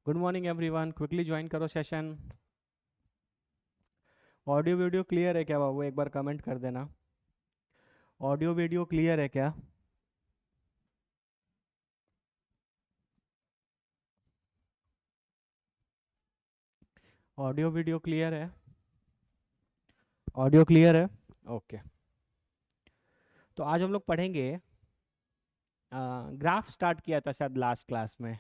Good morning everyone, quickly join करो session. Audio video clear है क्या बाबू? एक बार कमेंट कर देना। ऑडियो वीडियो क्लियर है क्या? ऑडियो वीडियो क्लियर है? ऑडियो क्लियर है? ओके। तो आज हम लोग पढ़ेंगे। ग्राफ स्टार्ट किया था शायद लास्ट क्लास में,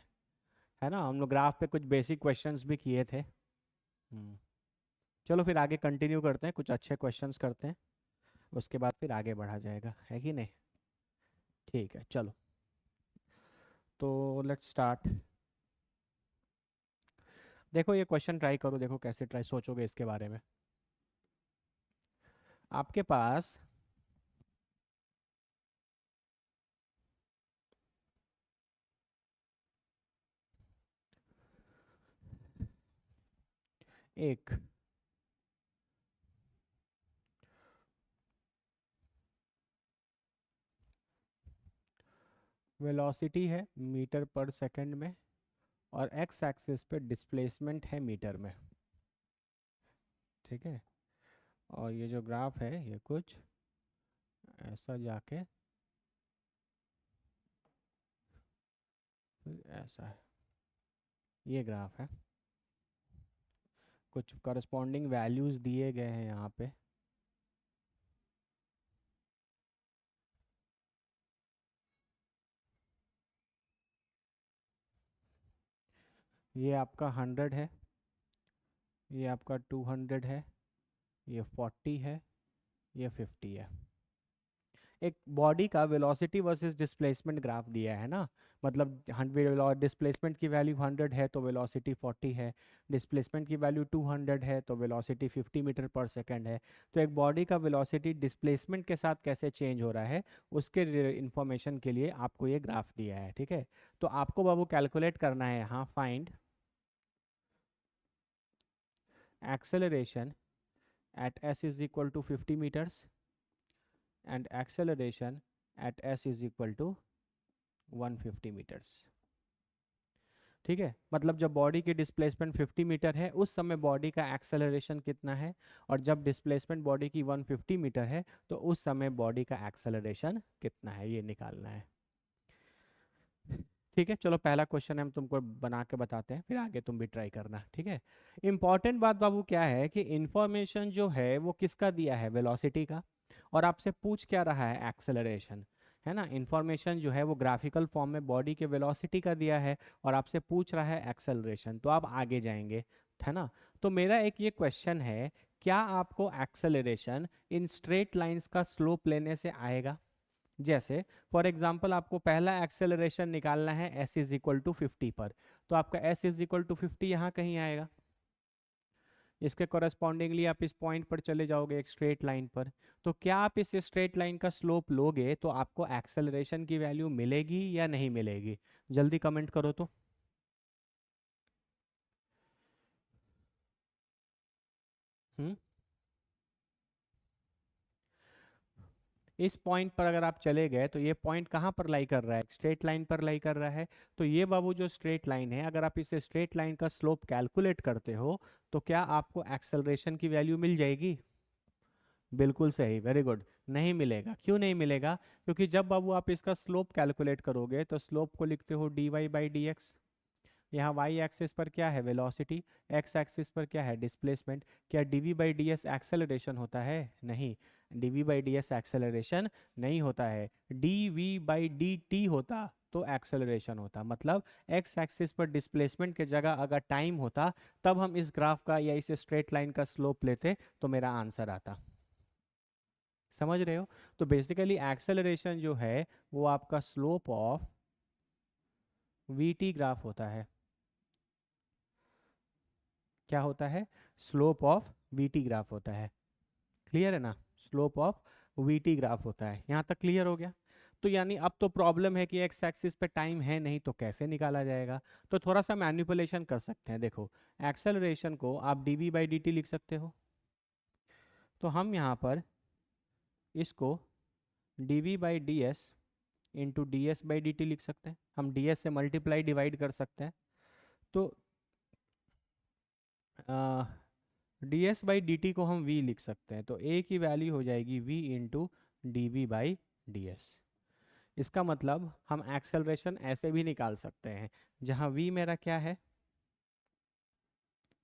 है ना? हम लोग ग्राफ पे कुछ बेसिक क्वेश्चंस भी किए थे। चलो फिर आगे कंटिन्यू करते हैं, कुछ अच्छे क्वेश्चंस करते हैं, उसके बाद फिर आगे बढ़ा जाएगा, है कि नहीं? ठीक है, चलो। तो लेट्स स्टार्ट। देखो ये क्वेश्चन ट्राई करो, देखो कैसे ट्राई सोचोगे इसके बारे में। आपके पास एक वेलोसिटी है मीटर पर सेकंड में, और एक्स एक्सिस पे डिस्प्लेसमेंट है मीटर में। ठीक है। और ये जो ग्राफ है ये कुछ ऐसा जाके फिर ऐसा है। ये ग्राफ है, कुछ करस्पॉन्डिंग वैल्यूज दिए गए हैं यहाँ पे। ये आपका 100 है, ये आपका 200 है, ये 40 है, ये 50 है। एक बॉडी का वेलोसिटी वर्सेस डिस्प्लेसमेंट ग्राफ दिया है ना। मतलब 100 डिस्प्लेसमेंट की वैल्यू 100 है तो वेलोसिटी 40 है, डिस्प्लेसमेंट की वैल्यू 200 है तो वेलोसिटी 50 मीटर पर सेकंड है। तो एक बॉडी का वेलोसिटी डिस्प्लेसमेंट के साथ कैसे चेंज हो रहा है, उसके इंफॉर्मेशन के लिए आपको ये ग्राफ दिया है। ठीक है। तो आपको बाबू कैलकुलेट करना है यहाँ, find acceleration at s is equal to 50 meters and acceleration at s is equal to 150 meters। ठीक है। मतलब जब बॉडी की डिस्प्लेसमेंट 50 मीटर है उस समय बॉडी का एक्सेलरेशन कितना है, और जब डिस्प्लेसमेंट बॉडी की 150 मीटर है तो उस समय बॉडी का एक्सेलरेशन कितना है, ये निकालना है। ठीक है, चलो पहला क्वेश्चन हम तुमको बना के बताते हैं, फिर आगे तुम भी ट्राई करना। ठीक है। इंपॉर्टेंट बात बाबू क्या है कि इंफॉर्मेशन जो है वो किसका दिया है, वेलोसिटी का, और आपसे पूछ क्या रहा है, एक्सेलरेशन। है ना? इंफॉर्मेशन जो है वो ग्राफिकल फॉर्म में बॉडी के वेलोसिटी का दिया है, और आपसे पूछ रहा है एक्सेलरेशन, तो आप आगे जाएंगे। है ना? तो मेरा एक ये क्वेश्चन है, क्या आपको एक्सेलरेशन इन स्ट्रेट लाइंस का स्लोप लेने से आएगा? जैसे फॉर एग्जाम्पल आपको पहला एक्सेलरेशन निकालना है s इज इक्वल टू 50 पर, तो आपका s इज इक्वल टू 50 यहाँ कहीं आएगा। इसके कॉरेस्पॉन्डिंगली आप इस पॉइंट पर चले जाओगे एक स्ट्रेट लाइन पर। तो क्या आप इस स्ट्रेट लाइन का स्लोप लोगे तो आपको एक्सेलरेशन की वैल्यू मिलेगी या नहीं मिलेगी? जल्दी कमेंट करो तो। हम्म। इस पॉइंट पर अगर आप चले गए तो ये पॉइंट कहाँ पर लाई कर रहा है, स्ट्रेट लाइन पर लाई कर रहा है। तो ये बाबू जो स्ट्रेट लाइन है, अगर आप इस स्ट्रेट लाइन का स्लोप कैलकुलेट करते हो तो क्या आपको एक्सेलरेशन की वैल्यू मिल जाएगी? बिल्कुल सही, वेरी गुड। नहीं मिलेगा। क्यों नहीं मिलेगा? क्योंकि जब बाबू आप इसका स्लोप कैलकुलेट करोगे तो स्लोप को लिखते हो dy बाई डी एक्स। यहाँ y एक्सिस पर क्या है, वेलोसिटी। x एक्सिस पर क्या है, डिस्प्लेसमेंट। क्या dv by D S acceleration होता है? नहीं, dv by D S acceleration नहीं होता है। dv बाई डी टी होता तो एक्सेलरेशन होता। मतलब x एक्सिस पर डिस्प्लेसमेंट के जगह अगर टाइम होता तब हम इस ग्राफ का या इस स्ट्रेट लाइन का स्लोप लेते तो मेरा आंसर आता। समझ रहे हो? तो बेसिकली एक्सेलरेशन जो है वो आपका स्लोप ऑफ वीटी ग्राफ होता है। क्या होता है? स्लोप ऑफ वीटी ग्राफ होता है। क्लियर है ना? स्लोप ऑफ वीटी ग्राफ होता है। यहाँ तक क्लियर हो गया? तो यानी अब तो प्रॉब्लम है कि एक्स एक्सिस पे टाइम है नहीं तो कैसे निकाला जाएगा। तो थोड़ा सा मैनिपुलेशन कर सकते हैं। देखो, एक्सेलरेशन को आप dv बाई डी टी लिख सकते हो। तो हम यहाँ पर इसको dv by D S into D S by D T लिख सकते हैं। हम डी एस से मल्टीप्लाई डिवाइड कर सकते हैं। तो D S by D T को हम v लिख सकते हैं, तो a की वैल्यू हो जाएगी v into D we by D S. इसका मतलब हम एक्सेलरेशन ऐसे भी निकाल सकते हैं, जहाँ v मेरा क्या है,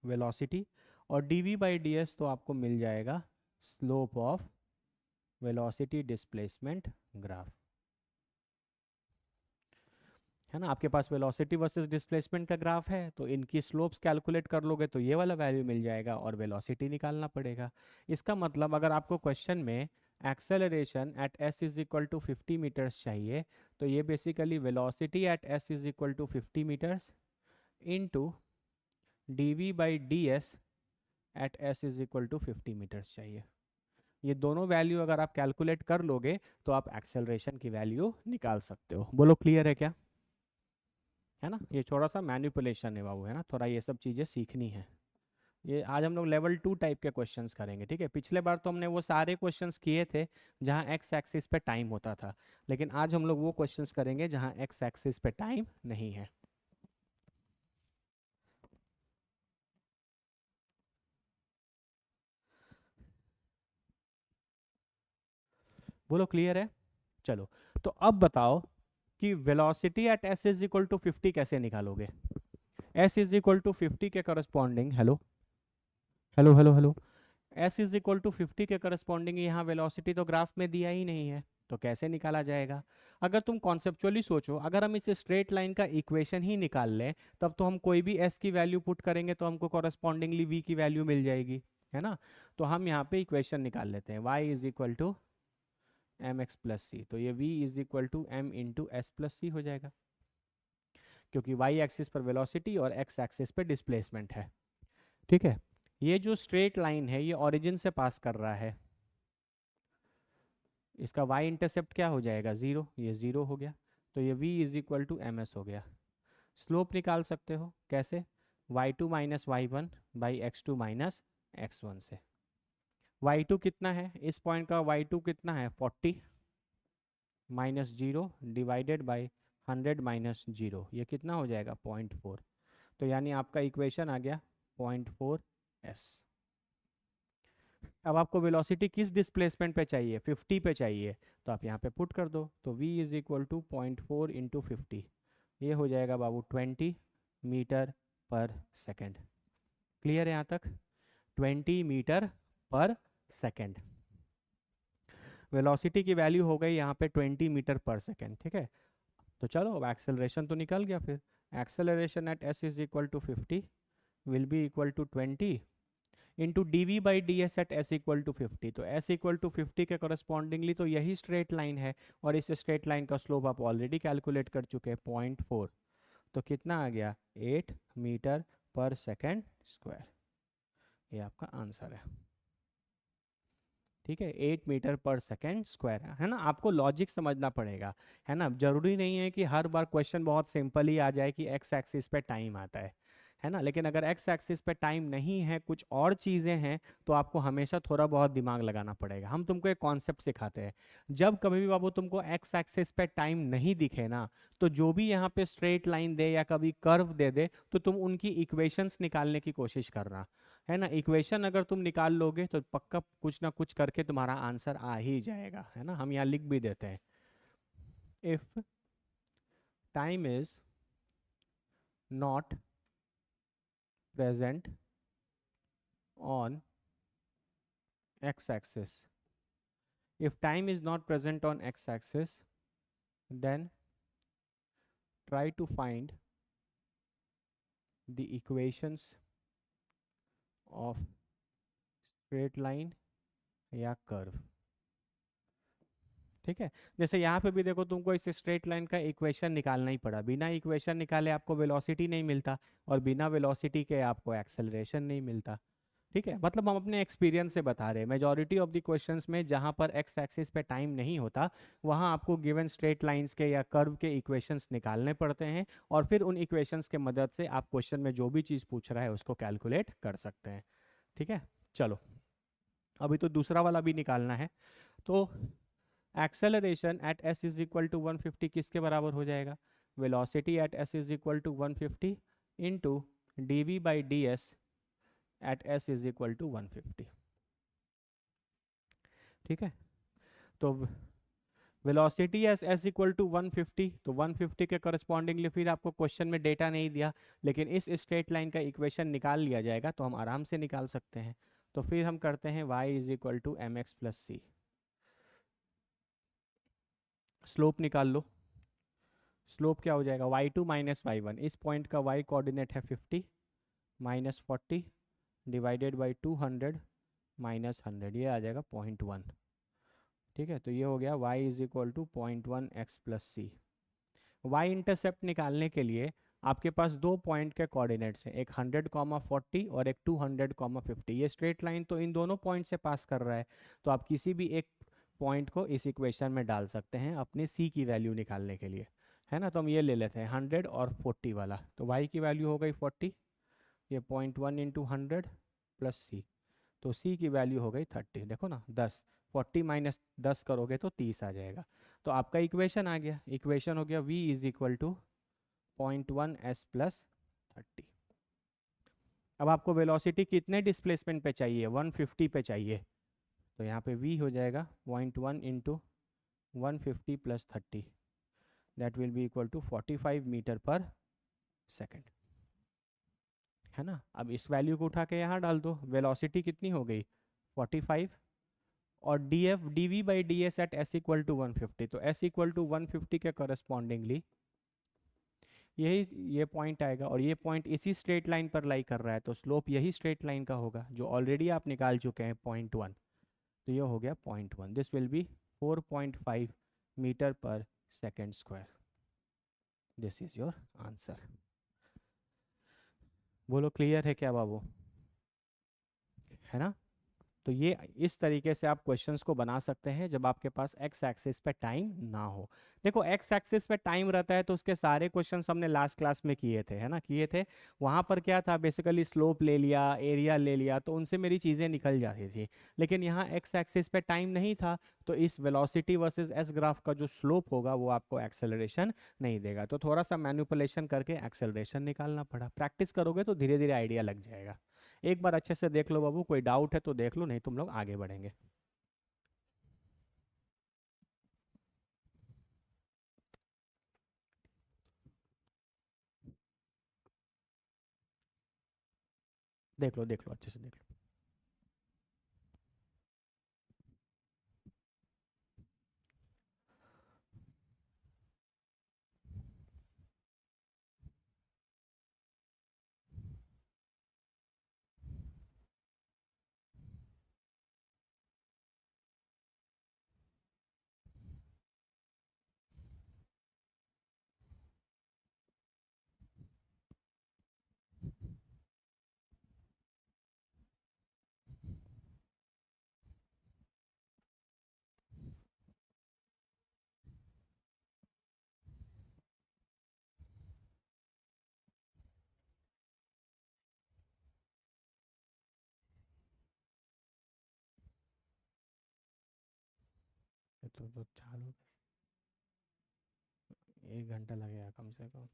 वेलोसिटी, और D we by D S तो आपको मिल जाएगा slope of velocity displacement graph, है ना। आपके पास वेलोसिटी वर्सेस डिस्प्लेसमेंट का ग्राफ है, तो इनकी स्लोप्स कैलकुलेट कर लोगे तो ये वाला वैल्यू मिल जाएगा और वेलोसिटी निकालना पड़ेगा। इसका मतलब अगर आपको क्वेश्चन में acceleration at S is equal to 50 meters चाहिए, तो ये basically velocity at S is equal to 50 meters into D we by D S at S is equal to 50 meters चाहिए। ये दोनों वैल्यू अगर आप कैलकुलेट कर लोगे तो आप एक्सेलरेशन की वैल्यू निकाल सकते हो। बोलो क्लियर है क्या, है ना। ये थोड़ा सा मैनिपुलेशन है बाबू, है ना, थोड़ा ये सब चीज़ें सीखनी है। ये आज हम लोग लेवल 2 टाइप के क्वेश्चंस करेंगे, ठीक है। पिछले बार तो हमने वो सारे क्वेश्चंस किए थे जहाँ एक्स एक्सिस पे टाइम होता था, लेकिन आज हम लोग वो क्वेश्चंस करेंगे जहाँ एक्स एक्सिस पे टाइम नहीं है। बोलो क्लियर है। चलो, तो अब बताओ कि velocity at S is equal to 50 कैसे निकालोगे। एस इज इक्वल टू 50 के corresponding, hello hello hello hello, S is equal to 50 के करस्पॉन्डिंग यहाँ वेलोसिटी तो ग्राफ में दिया ही नहीं है, तो कैसे निकाला जाएगा। अगर तुम कॉन्सेप्चुअली सोचो, अगर हम इस स्ट्रेट लाइन का इक्वेशन ही निकाल लें, तब तो हम कोई भी एस की वैल्यू पुट करेंगे तो हमको कॉरस्पॉन्डिंगली वी की वैल्यू मिल जाएगी, है ना। तो हम यहाँ पे इक्वेशन निकाल लेते हैं, y is equal to M x plus C, तो ये v is equal to M into S plus C हो जाएगा, क्योंकि y एक्सिस पर वेलोसिटी और x एक्सिस पे डिस्प्लेसमेंट है, ठीक है। ये जो स्ट्रेट लाइन है ये ओरिजिन से पास कर रहा है, इसका y इंटरसेप्ट क्या हो जाएगा, ज़ीरो, ये ज़ीरो हो गया, तो ये v is equal to M S हो गया। स्लोप निकाल सकते हो कैसे, y2 minus Y one by X two minus X one से। y2 कितना है, इस पॉइंट का y2 कितना है 40 minus zero divided by 100 minus zero, ये कितना हो जाएगा 0.4। तो यानी आपका इक्वेशन आ गया 0.4 s। अब आपको वेलोसिटी किस डिस्प्लेसमेंट पे चाहिए, 50 पे चाहिए, तो आप यहाँ पे पुट कर दो, तो v is equal to 0.4 into 50, ये हो जाएगा बाबू 20 मीटर पर सेकेंड। क्लियर है यहाँ तक, 20 मीटर पर सेकेंड। वेलोसिटी की वैल्यू हो गई यहाँ पे 20 मीटर पर सेकेंड, ठीक है। तो चलो अब एक्सेलरेशन तो निकल गया, फिर acceleration at S is equal to 50 will be equal to 20 into D we by D S at S equal to 50। तो एस इक्वल टू 50 के करस्पॉन्डिंगली तो यही स्ट्रेट लाइन है, और इस स्ट्रेट लाइन का स्लोप आप ऑलरेडी कैलकुलेट कर चुके हैं 0.4, तो कितना आ गया 8 मीटर पर सेकेंड स्क्वायर, ये आपका आंसर है, ठीक है। 8 मीटर पर सेकेंड स्क्वायर है ना। आपको लॉजिक समझना पड़ेगा, है ना। जरूरी नहीं है कि हर बार क्वेश्चन बहुत सिंपल ही आ जाए कि एक्स एक्सिस पे टाइम आता है ना। लेकिन अगर एक्स एक्सिस पे टाइम नहीं है, कुछ और चीज़ें हैं, तो आपको हमेशा थोड़ा बहुत दिमाग लगाना पड़ेगा। हम तुमको एक कॉन्सेप्ट सिखाते हैं, जब कभी भी बाबू तुमको एक्स एक्सिस पे टाइम नहीं दिखे ना, तो जो भी यहाँ पे स्ट्रेट लाइन दे या कभी कर्व दे दे, तो तुम उनकी इक्वेशंस निकालने की कोशिश करना, है ना। इक्वेशन अगर तुम निकाल लोगे तो पक्का कुछ ना कुछ करके तुम्हारा आंसर आ ही जाएगा, है ना। हम यहाँ लिख भी देते हैं, if time is not present on x axis, if time is not present on x axis, then try to find the equations of straight line या कर्व, ठीक है। जैसे यहाँ पे भी देखो, तुमको इस स्ट्रेट लाइन का इक्वेशन निकालना ही पड़ा, बिना इक्वेशन निकाले आपको वेलोसिटी नहीं मिलता, और बिना वेलोसिटी के आपको एक्सेलरेशन नहीं मिलता, ठीक है। मतलब हम अपने एक्सपीरियंस से बता रहे हैं, मेजॉरिटी ऑफ द क्वेश्चंस में जहाँ पर एक्स एक्सिस पे टाइम नहीं होता, वहाँ आपको गिवन स्ट्रेट लाइंस के या कर्व के इक्वेशंस निकालने पड़ते हैं, और फिर उन इक्वेशंस के मदद से आप क्वेश्चन में जो भी चीज़ पूछ रहा है उसको कैलकुलेट कर सकते हैं, ठीक है। चलो, अभी तो दूसरा वाला भी निकालना है। तो acceleration at S is equal to 150 किसके बराबर हो जाएगा, velocity at S is equal to 150 into D we by D S at s is equal to 150। ठीक है, तो velocity S S equal to 150, तो 150 के करस्पॉन्डिंगली फिर आपको क्वेश्चन में डेटा नहीं दिया, लेकिन इस स्ट्रेट लाइन का इक्वेशन निकाल लिया जाएगा, तो हम आराम से निकाल सकते हैं। तो फिर हम करते हैं y is equal to M x plus C, slope निकाल लो। स्लोप क्या हो जाएगा, y2 माइनस y1, इस पॉइंट का y कोऑर्डिनेट है 50 माइनस 40 डिवाइडेड बाई 200 माइनस 100, ये आ जाएगा 0.1। ठीक है, तो ये हो गया y is equal to 0.1 X plus C. Y intercept निकालने के लिए आपके पास दो पॉइंट के कोऑर्डिनेट्स हैं, एक 100, 40 और एक 200, 50। ये स्ट्रेट लाइन तो इन दोनों पॉइंट से पास कर रहा है, तो आप किसी भी एक पॉइंट को इस इक्वेशन में डाल सकते हैं अपने सी की वैल्यू निकालने के लिए, है ना। तो हम ये ले लेते हैं 100 और 40 वाला, तो वाई की वैल्यू हो गई 40, ये 0.1 इंटू 100 प्लस सी, तो सी की वैल्यू हो गई 30। देखो ना, 10, 40 माइनस 10 करोगे तो 30 आ जाएगा। तो आपका इक्वेशन आ गया, इक्वेशन हो गया v is equal to 0.1 s plus 30। अब आपको वेलोसिटी कितने डिस्प्लेसमेंट पे चाहिए, 150 पे चाहिए, तो यहाँ पे v हो जाएगा 0.1 into 150 plus 30, that will be equal to 45 meter per second, है ना। अब इस वैल्यू को उठा के यहाँ डाल दो, वेलोसिटी कितनी हो गई 45, और D F D we by D S at S equal to 150, तो एस इक्वल टू 150 के करस्पॉन्डिंगली यही ये पॉइंट आएगा, और ये पॉइंट इसी स्ट्रेट लाइन पर लाई कर रहा है, तो स्लोप यही स्ट्रेट लाइन का होगा जो ऑलरेडी आप निकाल चुके हैं 0.1, तो ये हो गया 0.1, this will be 4.5 metre per second square. This is your answer. बोलो क्लियर है क्या बाबू, है ना। तो ये इस तरीके से आप क्वेश्चंस को बना सकते हैं जब आपके पास एक्स एक्सिस पे टाइम ना हो। देखो एक्स एक्सिस पे टाइम रहता है तो उसके सारे क्वेश्चंस हमने लास्ट क्लास में किए थे, है ना, किए थे। वहाँ पर क्या था, बेसिकली स्लोप ले लिया, एरिया ले लिया, तो उनसे मेरी चीज़ें निकल जाती थी। लेकिन यहाँ एक्स एक्सिस पे टाइम नहीं था, तो इस वेलोसिटी वर्सेस एस ग्राफ का जो स्लोप होगा वो आपको एक्सेलरेशन नहीं देगा, तो थोड़ा सा मैनिपुलेशन करके एक्सेलरेशन निकालना पड़ा। प्रैक्टिस करोगे तो धीरे धीरे आइडिया लग जाएगा। एक बार अच्छे से देख लो बाबू, कोई डाउट है तो देख लो, नहीं तुम लोग आगे बढ़ेंगे। देख लो अच्छे से देख लो। तो चालू, 1 घंटा लगेगा कम से कम।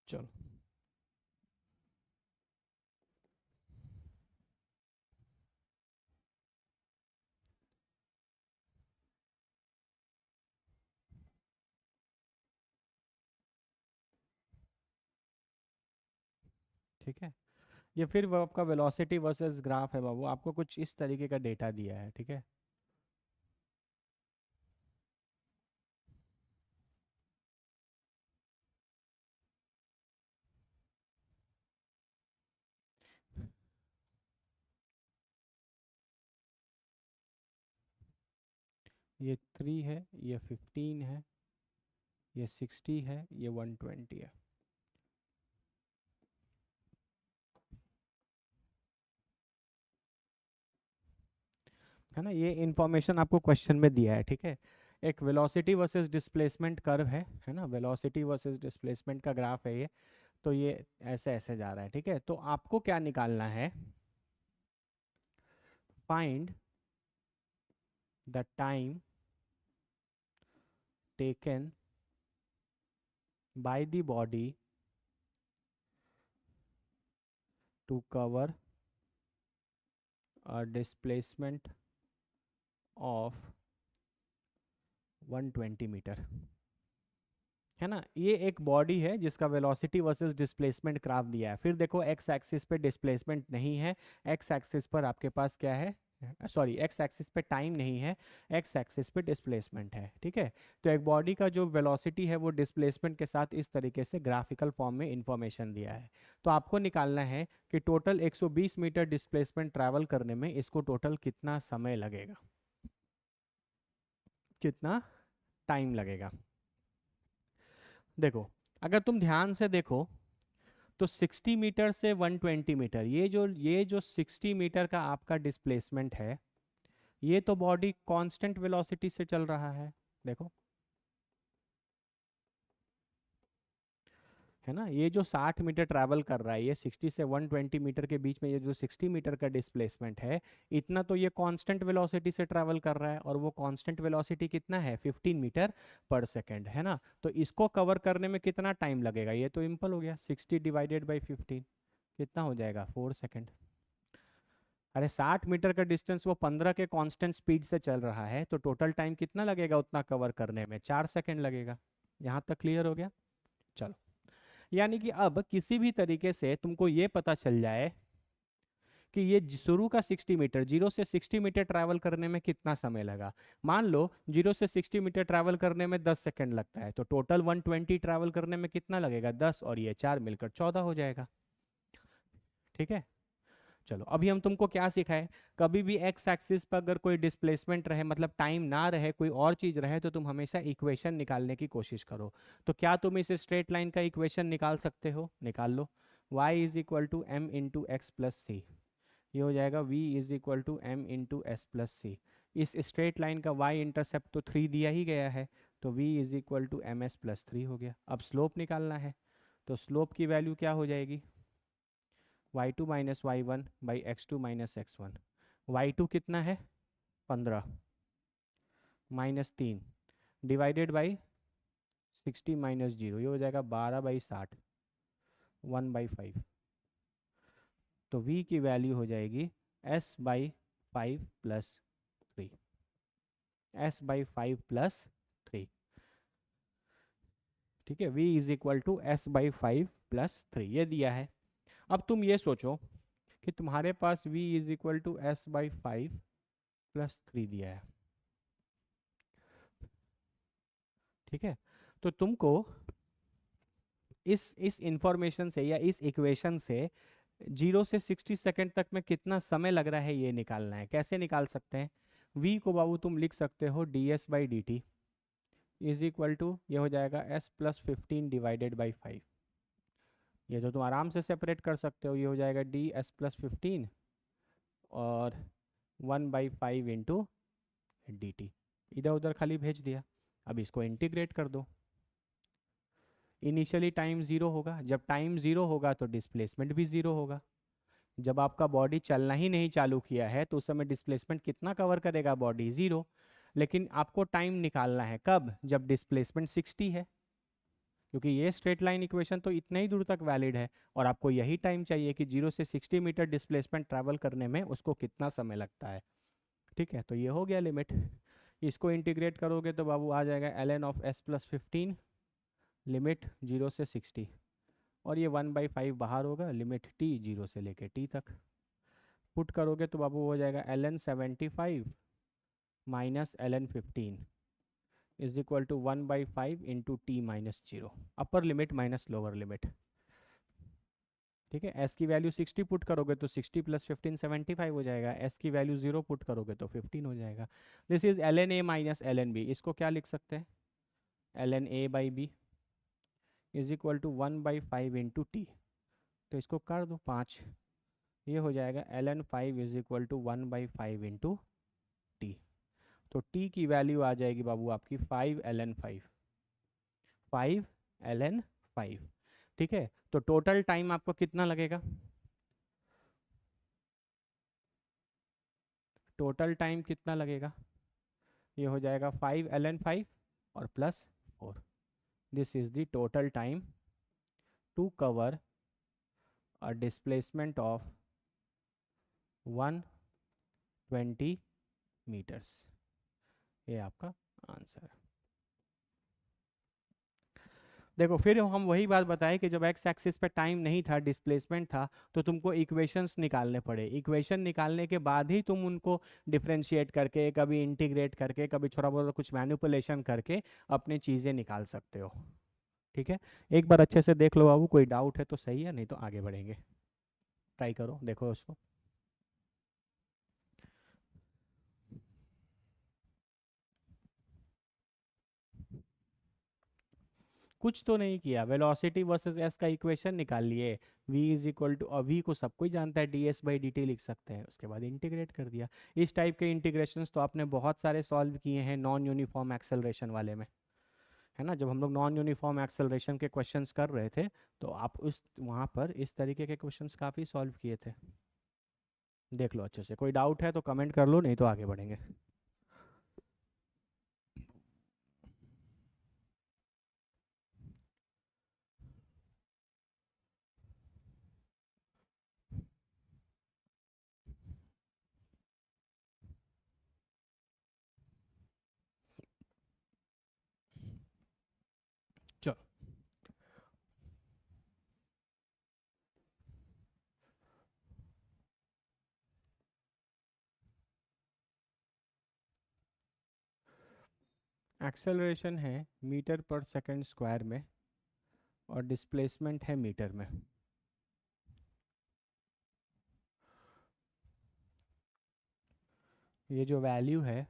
चलो ठीक है। ये फिर वो आपका वेलोसिटी वर्सेस ग्राफ है बाबू, आपको कुछ इस तरीके का डेटा दिया है, ठीक है। ये 3 है, ये 15 है, ये 60 है, ये 120 है ना। ये इंफॉर्मेशन आपको क्वेश्चन में दिया है, ठीक है। एक वेलोसिटी वर्सेस डिस्प्लेसमेंट कर्व है ना, वेलोसिटी वर्सेस डिस्प्लेसमेंट का ग्राफ है ये। तो ये ऐसे ऐसे जा रहा है, ठीक है। तो आपको क्या निकालना है, find the time taken by the body to cover a displacement of 120 meter, है ना। ये एक बॉडी है जिसका वेलोसिटी वर्सेस डिस्प्लेसमेंट ग्राफ दिया है। फिर देखो एक्स एक्सिस पे डिस्प्लेसमेंट नहीं है, एक्स एक्सिस पर आपके पास क्या है, सॉरी एक्स एक्सिस पे टाइम नहीं है, एक्स एक्सिस पे डिस्प्लेसमेंट है, ठीक है। तो एक बॉडी का जो वेलोसिटी है वो डिस्प्लेसमेंट के साथ इस तरीके से ग्राफिकल फॉर्म में इंफॉर्मेशन दिया है। तो आपको निकालना है कि टोटल 120 मीटर डिस्प्लेसमेंट ट्रैवल करने में इसको टोटल कितना समय लगेगा, कितना टाइम लगेगा। देखो, अगर तुम ध्यान से देखो तो 60 मीटर से 120 मीटर, ये जो 60 मीटर का आपका डिस्प्लेसमेंट है, ये तो बॉडी कांस्टेंट वेलोसिटी से चल रहा है, देखो, है ना। ये जो 60 मीटर ट्रैवल कर रहा है, ये 60 से 120 मीटर के बीच में ये जो 60 मीटर का डिस्प्लेसमेंट है, इतना तो ये कांस्टेंट वेलोसिटी से ट्रैवल कर रहा है, और वो कांस्टेंट वेलोसिटी कितना है, 15 मीटर पर सेकेंड, है ना। तो इसको कवर करने में कितना टाइम लगेगा, ये तो सिंपल हो गया, 60 डिवाइडेड बाई 15 कितना हो जाएगा, 4 सेकेंड। अरे 60 मीटर का डिस्टेंस वो 15 के कांस्टेंट स्पीड से चल रहा है, तो टोटल टाइम कितना लगेगा उतना कवर करने में, 4 सेकेंड लगेगा। यहाँ तक क्लियर हो गया। चलो, यानी कि अब किसी भी तरीके से तुमको ये पता चल जाए कि ये शुरू का 60 मीटर, 0 से 60 मीटर ट्रैवल करने में कितना समय लगा। मान लो 0 से 60 मीटर ट्रैवल करने में 10 सेकेंड लगता है, तो टोटल 120 ट्रैवल करने में कितना लगेगा, 10 और ये 4 मिलकर 14 हो जाएगा, ठीक है। चलो, अभी हम तुमको क्या सिखाए, कभी भी एक्स एक्सिस पर अगर कोई डिस्प्लेसमेंट रहे, मतलब टाइम ना रहे, कोई और चीज रहे, तो तुम हमेशा इक्वेशन निकालने की कोशिश करो। तो क्या तुम इस स्ट्रेट लाइन का इक्वेशन निकाल सकते हो, निकाल लो। y is equal to M into X plus C, ये हो जाएगा v is equal to M into S plus C. इस स्ट्रेट लाइन का y इंटरसेप्ट तो 3 दिया ही गया है, तो v is equal to M S plus 3 हो गया। अब स्लोप निकालना है, तो स्लोप की वैल्यू क्या हो जाएगी, y2 minus Y one by X two minus X one. Y two कितना है, 15 माइनस 3 डिवाइडेड बाई 60 माइनस 0, ये हो जाएगा 12/60, 1/5। तो v की वैल्यू हो जाएगी s/5 प्लस 3, s/5 प्लस 3, ठीक है। v is equal to s/5 plus 3 ये दिया है। अब तुम ये सोचो कि तुम्हारे पास v is equal to s/5 plus 3 दिया है, ठीक है। तो तुमको इस इंफॉर्मेशन से या इस इक्वेशन से 0 से 60 सेकंड तक में कितना समय लग रहा है ये निकालना है। कैसे निकाल सकते हैं, v को बाबू तुम लिख सकते हो ds/dt इज इक्वल टू, ये हो जाएगा s प्लस 15 डिवाइडेड बाई 5। ये तो तुम आराम से सेपरेट कर सकते हो, ये हो जाएगा ds+15 और 1/5 इंटू dt, इधर उधर खाली भेज दिया। अब इसको इंटीग्रेट कर दो। इनिशियली टाइम 0 होगा, जब टाइम 0 होगा तो डिस्प्लेसमेंट भी 0 होगा। जब आपका बॉडी चलना ही नहीं चालू किया है तो उस समय डिस्प्लेसमेंट कितना कवर करेगा, बॉडी 0। लेकिन आपको टाइम निकालना है कब, जब डिस्प्लेसमेंट 60 है, क्योंकि ये स्ट्रेट लाइन इक्वेशन तो इतने ही दूर तक वैलिड है और आपको यही टाइम चाहिए कि 0 से 60 मीटर डिस्प्लेसमेंट ट्रैवल करने में उसको कितना समय लगता है। ठीक है, तो ये हो गया लिमिट। इसको इंटीग्रेट करोगे तो बाबू आ जाएगा ln(s+15) लिमिट 0 से 60, और ये 1/5 बाहर होगा, लिमिट t 0 से लेके t तक। पुट करोगे तो बाबू हो जाएगा ln(75) minus ln(15) is equal to 1/5 into t-0, upper limit minus lower limit. ठीक है, s की वैल्यू 60 पुट करोगे तो 60 + 15 75 हो जाएगा, s की वैल्यू 0 पुट करोगे तो 15 हो जाएगा। This is ln a minus ln b। इसको क्या लिख सकते हैं, ln a/b is equal to 1/5 into T. तो इसको कर दो 5, ये हो जाएगा ln 5 is equal to 1/5 into T. तो t की वैल्यू आ जाएगी बाबू आपकी 5 ln 5, 5 ln 5। ठीक है, तो टोटल टाइम आपको कितना लगेगा, टोटल टाइम कितना लगेगा, ये हो जाएगा 5 ln 5 और +4। This is the total time to cover a displacement of 120 meters. ये आपका आंसर है। देखो फिर हम वही बात बताए कि जब एक्स एक्सिस पे टाइम नहीं था, डिस्प्लेसमेंट था, तो तुमको इक्वेशंस निकालने पड़े। इक्वेशन निकालने के बाद ही तुम उनको डिफ्रेंशिएट करके, कभी इंटीग्रेट करके, कभी थोड़ा बहुत कुछ मैनिपुलेशन करके अपनी चीज़ें निकाल सकते हो। ठीक है, एक बार अच्छे से देख लो बाबू, कोई डाउट है तो सही है, नहीं तो आगे बढ़ेंगे। ट्राई करो, देखो उसको। कुछ तो नहीं किया, वेलोसिटी वर्सेस एस का इक्वेशन निकाल लिए, v is equal to, v को सब कोई जानता है, ds/dt लिख सकते हैं, उसके बाद इंटीग्रेट कर दिया। इस टाइप के इंटीग्रेशंस तो आपने बहुत सारे सॉल्व किए हैं नॉन यूनिफॉर्म एक्सेलरेशन वाले में, है ना। जब हम लोग नॉन यूनिफॉर्म एक्सेलरेशन के क्वेश्चंस कर रहे थे तो आप उस वहाँ पर इस तरीके के क्वेश्चंस काफ़ी सॉल्व किए थे। देख लो अच्छे से, कोई डाउट है तो कमेंट कर लो, नहीं तो आगे बढ़ेंगे। चलो, एक्सेलरेशन है मीटर पर सेकंड स्क्वायर में और डिस्प्लेसमेंट है मीटर में। ये जो वैल्यू है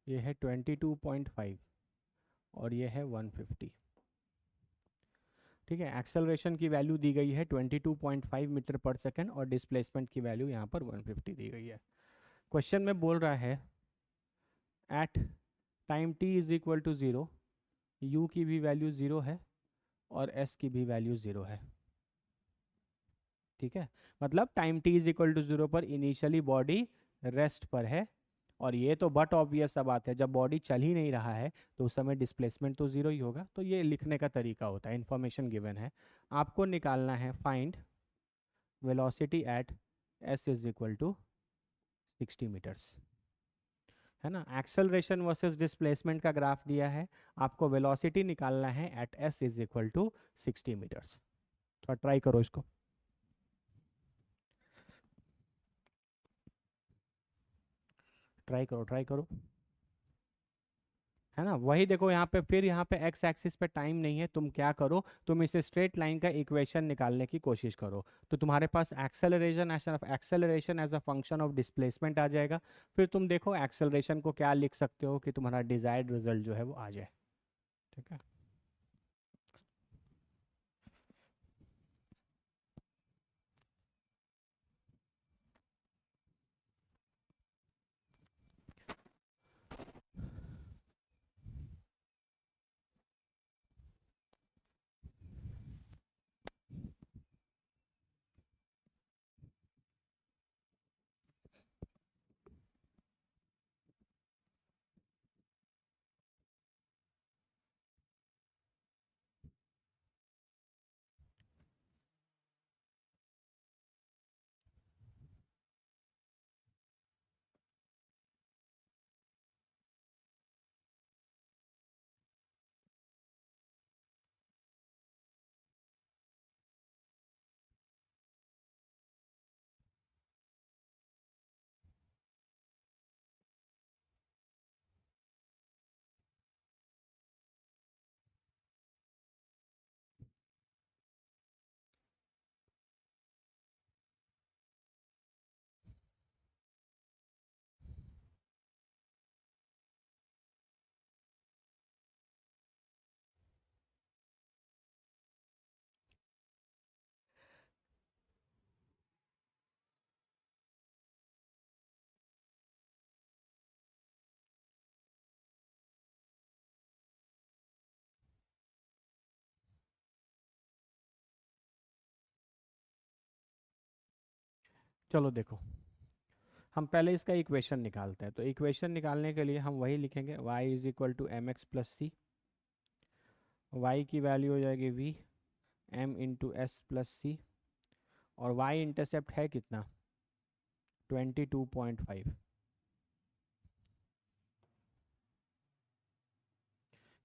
ये है 22.5 और ये है 150। ठीक है, एक्सेलरेशन की वैल्यू दी गई है 22.5 मीटर पर सेकंड और डिस्प्लेसमेंट की वैल्यू यहाँ पर 150 दी गई है। क्वेश्चन में बोल रहा है at time t is equal to 0, u की भी वैल्यू 0 है और s की भी वैल्यू 0 है। ठीक है, मतलब time t is equal to 0 पर इनिशियली बॉडी रेस्ट पर है, और ये तो बट ऑब्वियस सा बात है, जब बॉडी चल ही नहीं रहा है तो उस समय डिस्प्लेसमेंट तो 0 ही होगा। तो ये लिखने का तरीका होता है, इन्फॉर्मेशन गिवन है, आपको निकालना है find velocity at s is equal to 60 meters, है ना। एक्सेलरेशन वर्सेस डिस्प्लेसमेंट का ग्राफ दिया है, आपको वेलोसिटी निकालना है at s is equal to 60 meters. थोड़ा ट्राई करो इसको, ट्राई करो, ट्राई करो, है ना। वही देखो यहाँ पे, फिर यहाँ पे एक्स एक्सिस पे टाइम नहीं है, तुम क्या करो, तुम इसे स्ट्रेट लाइन का इक्वेशन निकालने की कोशिश करो, तो तुम्हारे पास acceleration as a function of displacement आ जाएगा। फिर तुम देखो एक्सेलरेशन को क्या लिख सकते हो कि तुम्हारा डिजायर्ड रिजल्ट जो है वो आ जाए। ठीक है। चलो देखो, हम पहले इसका इक्वेशन निकालते हैं। तो इक्वेशन निकालने के लिए हम वही लिखेंगे, y is equal to M x plus C. Y की वैल्यू हो जाएगी v m into S plus C. और y इंटरसेप्ट है कितना, 22.5,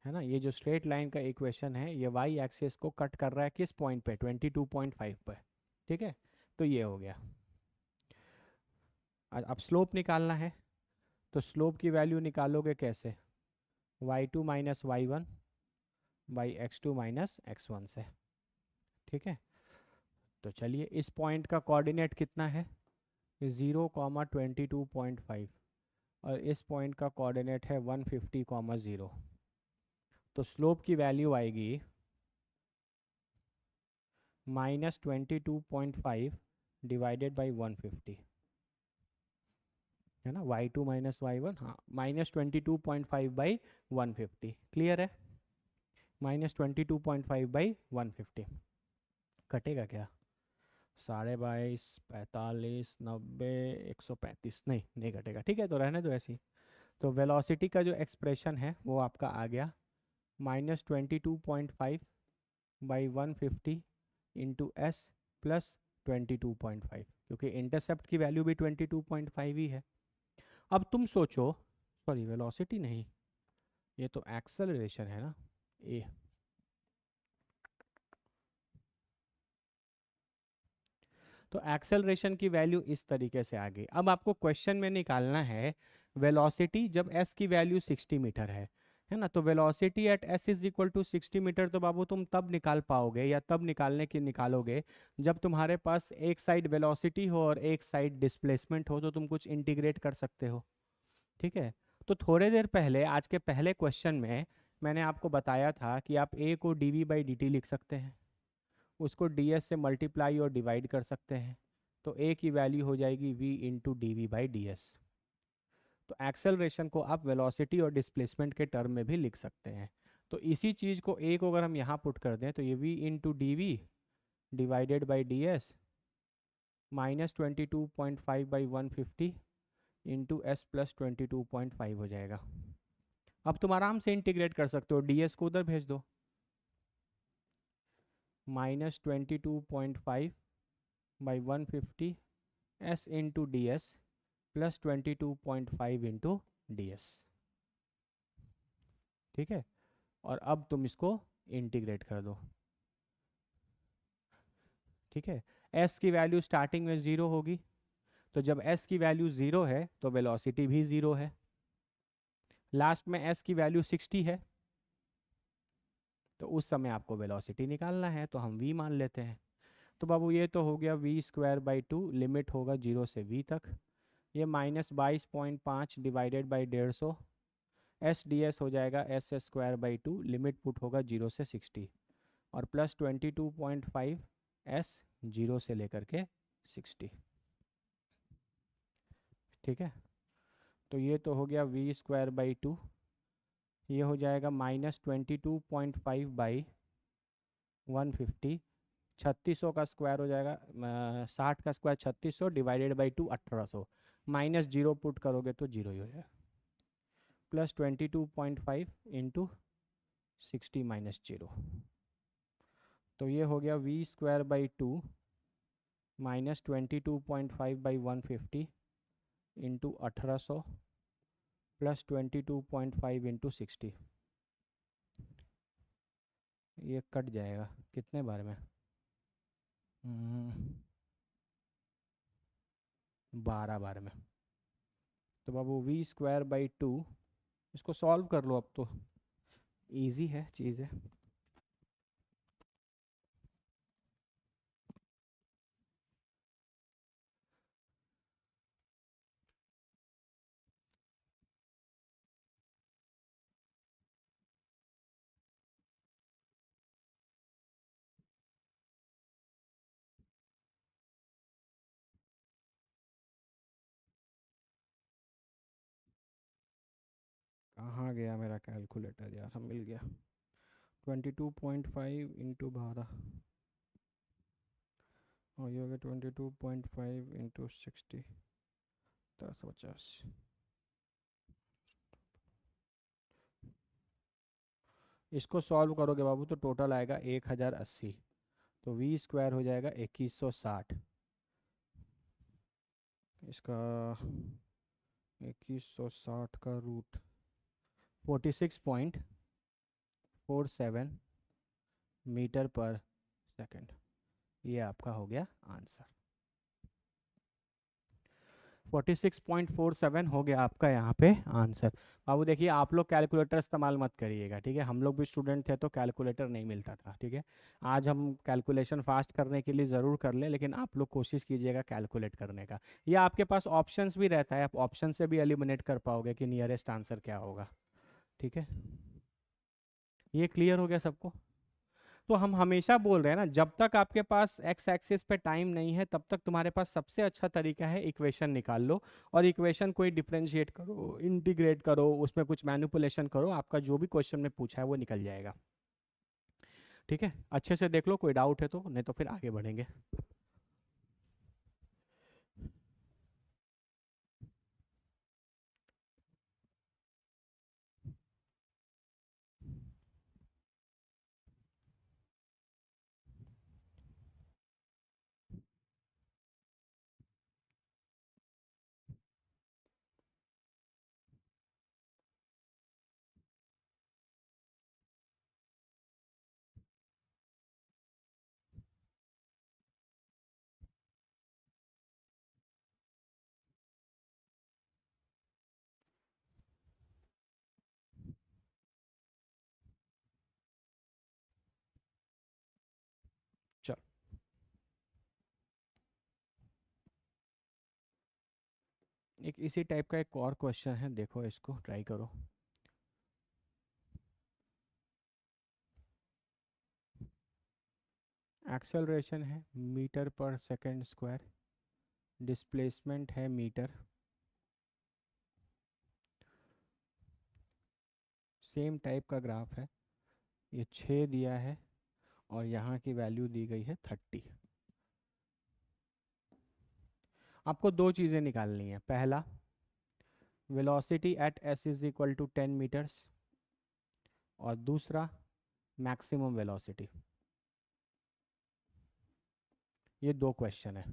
है ना। ये जो स्ट्रेट लाइन का इक्वेशन है, ये y एक्सिस को कट कर रहा है किस पॉइंट पे, 22.5 पर। ठीक है, तो ये हो गया। अब स्लोप निकालना है, तो स्लोप की वैल्यू निकालोगे कैसे, y2 minus Y one by x2 minus x1 से। ठीक है, तो चलिए इस पॉइंट का कोऑर्डिनेट कितना है, 0, 22.5, और इस पॉइंट का कोऑर्डिनेट है 150, 0। तो स्लोप की वैल्यू आएगी -22.5 डिवाइडेड बाई 150, है ना। y2 माइनस वाई वन, हाँ, -22.5/150। क्लियर है, -22.5/150 कटेगा क्या, 22.5, 45, 90, 135, नहीं नहीं कटेगा। ठीक है, तो रहने दो ऐसी। तो वेलोसिटी का जो एक्सप्रेशन है वो आपका आ गया -22.5/150 इंटू एस प्लस 22.5, क्योंकि इंटरसेप्ट की वैल्यू भी 22.5 ही है। अब तुम सोचो, सॉरी वेलोसिटी नहीं, ये तो एक्सेलरेशन है ना, ए। तो एक्सेलरेशन की वैल्यू इस तरीके से आ गई। अब आपको क्वेश्चन में निकालना है वेलोसिटी जब s की वैल्यू 60 मीटर है ना। तो velocity at s is equal to 60 meter, तो बाबू तुम तब निकाल पाओगे या तब निकालने की निकालोगे जब तुम्हारे पास एक साइड वेलोसिटी हो और एक साइड डिस्प्लेसमेंट हो, तो तुम कुछ इंटीग्रेट कर सकते हो। ठीक है, तो थोड़े देर पहले आज के पहले क्वेश्चन में मैंने आपको बताया था कि आप a को dv/dt लिख सकते हैं, उसको ds से मल्टीप्लाई और डिवाइड कर सकते हैं, तो a की वैल्यू हो जाएगी v इंटू dv/ds। तो एक्सेलरेशन को आप वेलोसिटी और डिस्प्लेसमेंट के टर्म में भी लिख सकते हैं। तो इसी चीज़ को a को अगर हम यहाँ पुट कर दें, तो ये v into D divided by D S -22.5/150 into S plus 22.5 हो जाएगा। अब तुम आराम से इंटीग्रेट कर सकते हो, ds को उधर भेज दो, -22.5/150 s into D S plus 22.5 into D S. ठीक है, और अब तुम इसको इंटीग्रेट कर दो। ठीक है, s की वैल्यू स्टार्टिंग में 0 होगी, तो जब s की वैल्यू 0 है तो वेलोसिटी भी 0 है। लास्ट में s की वैल्यू 60 है, तो उस समय आपको वेलोसिटी निकालना है, तो हम v मान लेते हैं। तो बाबू ये तो हो गया v²/2, लिमिट होगा 0 से v तक। ये -22.5 divided by 150, S D S हो जाएगा s²/2, लिमिट पुट होगा 0 से 60, और प्लस 22.5 s 0 से लेकर के 60। ठीक है, तो ये तो हो गया v²/2, ये हो जाएगा -22.5/150। 3600 का स्क्वायर हो जाएगा, 60 का square 3600 divided by 2 1800, minus zero put करोगे तो जीरो ही हो जाएगा, प्लस 22.5 इंटू 60 माइनस जीरो। तो ये हो गया v²/2 -22.5/150 इंटू 1800 प्लस 22.5 इंटू 60। ये कट जाएगा कितने बार में, 12 बार में। तो बाबू v²/2, इसको सॉल्व कर लो, अब तो इजी है चीज़ है। कहाँ गया मेरा कैलकुलेटर यार, हम मिल गया। 22.5 इंटू 12, और ये हो गया 22.5 इंटू 60, 1050। इसको सॉल्व करोगे बाबू तो टोटल आएगा 1080। तो वी स्क्वायर हो जाएगा 2160। इसका 2160 का रूट 46.47 मीटर पर सेकंड। ये आपका हो गया आंसर। 46.47 हो गया आपका यहाँ पे आंसर। बाबू देखिए, आप लोग कैलकुलेटर इस्तेमाल मत करिएगा, ठीक है। हम लोग भी स्टूडेंट थे तो कैलकुलेटर नहीं मिलता था, ठीक है। आज हम कैलकुलेशन फास्ट करने के लिए ज़रूर कर लें, लेकिन आप लोग कोशिश कीजिएगा कैलकुलेट करने का। या आपके पास ऑप्शंस भी रहता है, आप ऑप्शन से भी एलिमिनेट कर पाओगे कि नियरेस्ट आंसर क्या होगा, ठीक है। ये क्लियर हो गया सबको? तो हम हमेशा बोल रहे हैं ना, जब तक आपके पास एक्स एक्सिस पे टाइम नहीं है तब तक तुम्हारे पास सबसे अच्छा तरीका है इक्वेशन निकाल लो, और इक्वेशन को ही डिफरेंशिएट करो, इंटीग्रेट करो, उसमें कुछ मैनिपुलेशन करो, आपका जो भी क्वेश्चन में पूछा है वो निकल जाएगा, ठीक है। अच्छे से देख लो, कोई डाउट है तो, नहीं तो फिर आगे बढ़ेंगे। चलो, एक इसी टाइप का एक और क्वेश्चन है, देखो इसको ट्राई करो। एक्सेलरेशन है मीटर पर सेकंड स्क्वायर, डिस्प्लेसमेंट है मीटर, सेम टाइप का ग्राफ है, ये 6 दिया है और यहाँ की वैल्यू दी गई है 30। आपको दो चीज़ें निकालनी है, पहला velocity at S is equal to 10 meters, और दूसरा मैक्सिमम वेलोसिटी। ये दो क्वेश्चन है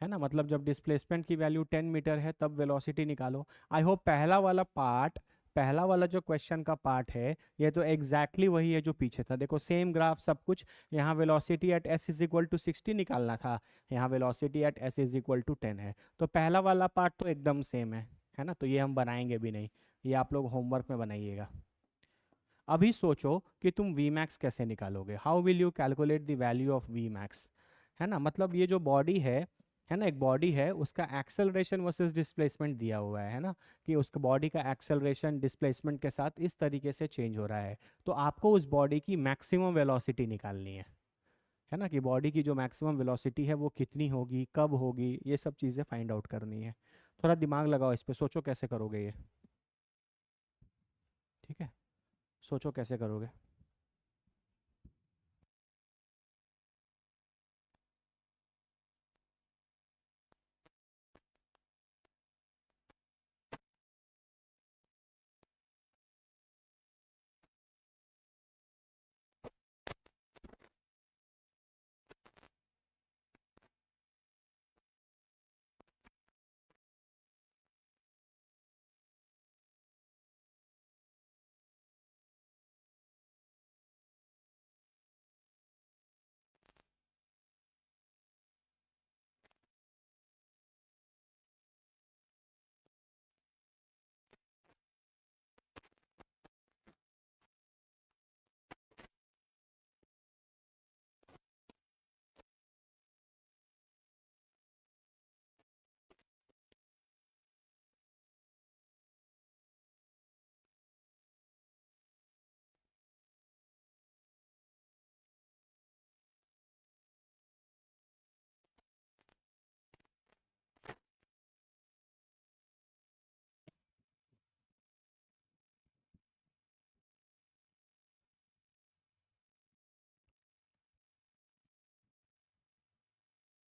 ना। मतलब जब डिस्प्लेसमेंट की वैल्यू 10 मीटर है तब वेलोसिटी निकालो। आई होप पहला वाला पार्ट, पहला वाला जो क्वेश्चन का पार्ट है, ये तो एग्जैक्टली वही है जो पीछे था। देखो सेम ग्राफ सब कुछ, यहाँ velocity at S is equal to 60 निकालना था, यहाँ velocity at S is equal to 10 है, तो पहला वाला पार्ट तो एकदम सेम है ना। तो ये हम बनाएंगे भी नहीं, ये आप लोग होमवर्क में बनाइएगा। अभी सोचो कि तुम वी मैक्स कैसे निकालोगे, how will you calculate the value of V max, है ना। मतलब ये जो बॉडी है ना, एक बॉडी है, उसका एक्सेलरेशन वर्सेस डिस्प्लेसमेंट दिया हुआ है ना, कि उसका बॉडी का एक्सेलरेशन डिस्प्लेसमेंट के साथ इस तरीके से चेंज हो रहा है। तो आपको उस बॉडी की मैक्सिमम वेलोसिटी निकालनी है ना, कि बॉडी की जो मैक्सिमम वेलोसिटी है वो कितनी होगी, कब होगी, ये सब चीज़ें फाइंड आउट करनी है। थोड़ा दिमाग लगाओ इस पे, सोचो कैसे करोगे ये, ठीक है। सोचो कैसे करोगे।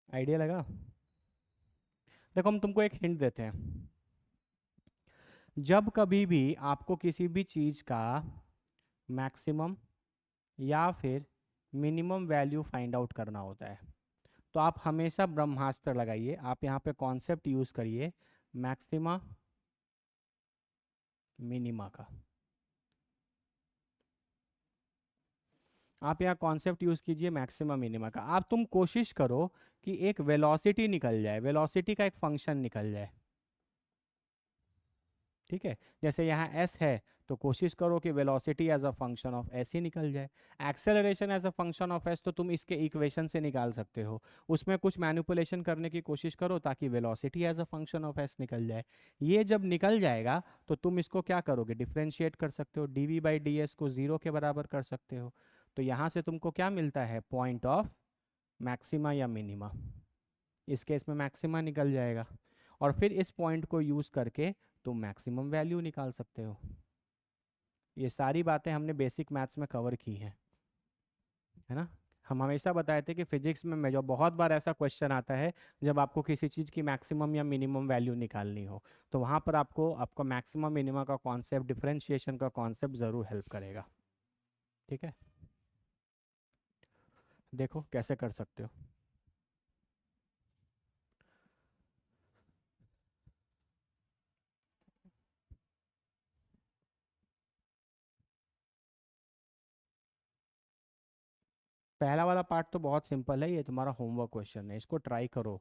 आइडिया लगा? देखो हम तुमको एक हिंट देते हैं। जब कभी भी आपको किसी भी चीज़ का मैक्सिमम या फिर मिनिमम वैल्यू फाइंड आउट करना होता है, तो आप हमेशा ब्रह्मास्त्र लगाइए। आप यहाँ पे कॉन्सेप्ट यूज़ करिए मैक्सिमा मिनिमा का। आप यहाँ कॉन्सेप्ट यूज़ कीजिए मैक्सिमा मिनिमा का। आप तुम कोशिश करो कि एक वेलोसिटी निकल जाए, वेलोसिटी का एक फंक्शन निकल जाए। ठीक है, जैसे यहाँ एस है तो कोशिश करो कि velocity as a function of s ही निकल जाए। Acceleration as a function of s तो तुम इसके इक्वेशन से निकाल सकते हो, उसमें कुछ मैनिपुलेशन करने की कोशिश करो ताकि velocity as a function of S निकल जाए। ये जब निकल जाएगा तो तुम इसको क्या करोगे, डिफ्रेंशिएट कर सकते हो, D we by D S को ज़ीरो के बराबर कर सकते हो। तो यहाँ से तुमको क्या मिलता है, पॉइंट ऑफ मैक्सिमा या मिनिमा। इस केस में मैक्सिमा निकल जाएगा, और फिर इस पॉइंट को यूज़ करके तुम मैक्सिमम वैल्यू निकाल सकते हो। ये सारी बातें हमने बेसिक मैथ्स में कवर की हैं, है ना। हम हमेशा बताए थे कि फिजिक्स में जो बहुत बार ऐसा क्वेश्चन आता है जब आपको किसी चीज़ की मैक्सिमम या मिनिमम वैल्यू निकालनी हो, तो वहाँ पर आपको आपका मैक्सिमम मिनिमम का कॉन्सेप्ट, डिफरेंशिएशन का कॉन्सेप्ट ज़रूर हेल्प करेगा। ठीक है, देखो कैसे कर सकते हो। पहला वाला पार्ट तो बहुत सिंपल है, ये तुम्हारा होमवर्क क्वेश्चन है, इसको ट्राई करो।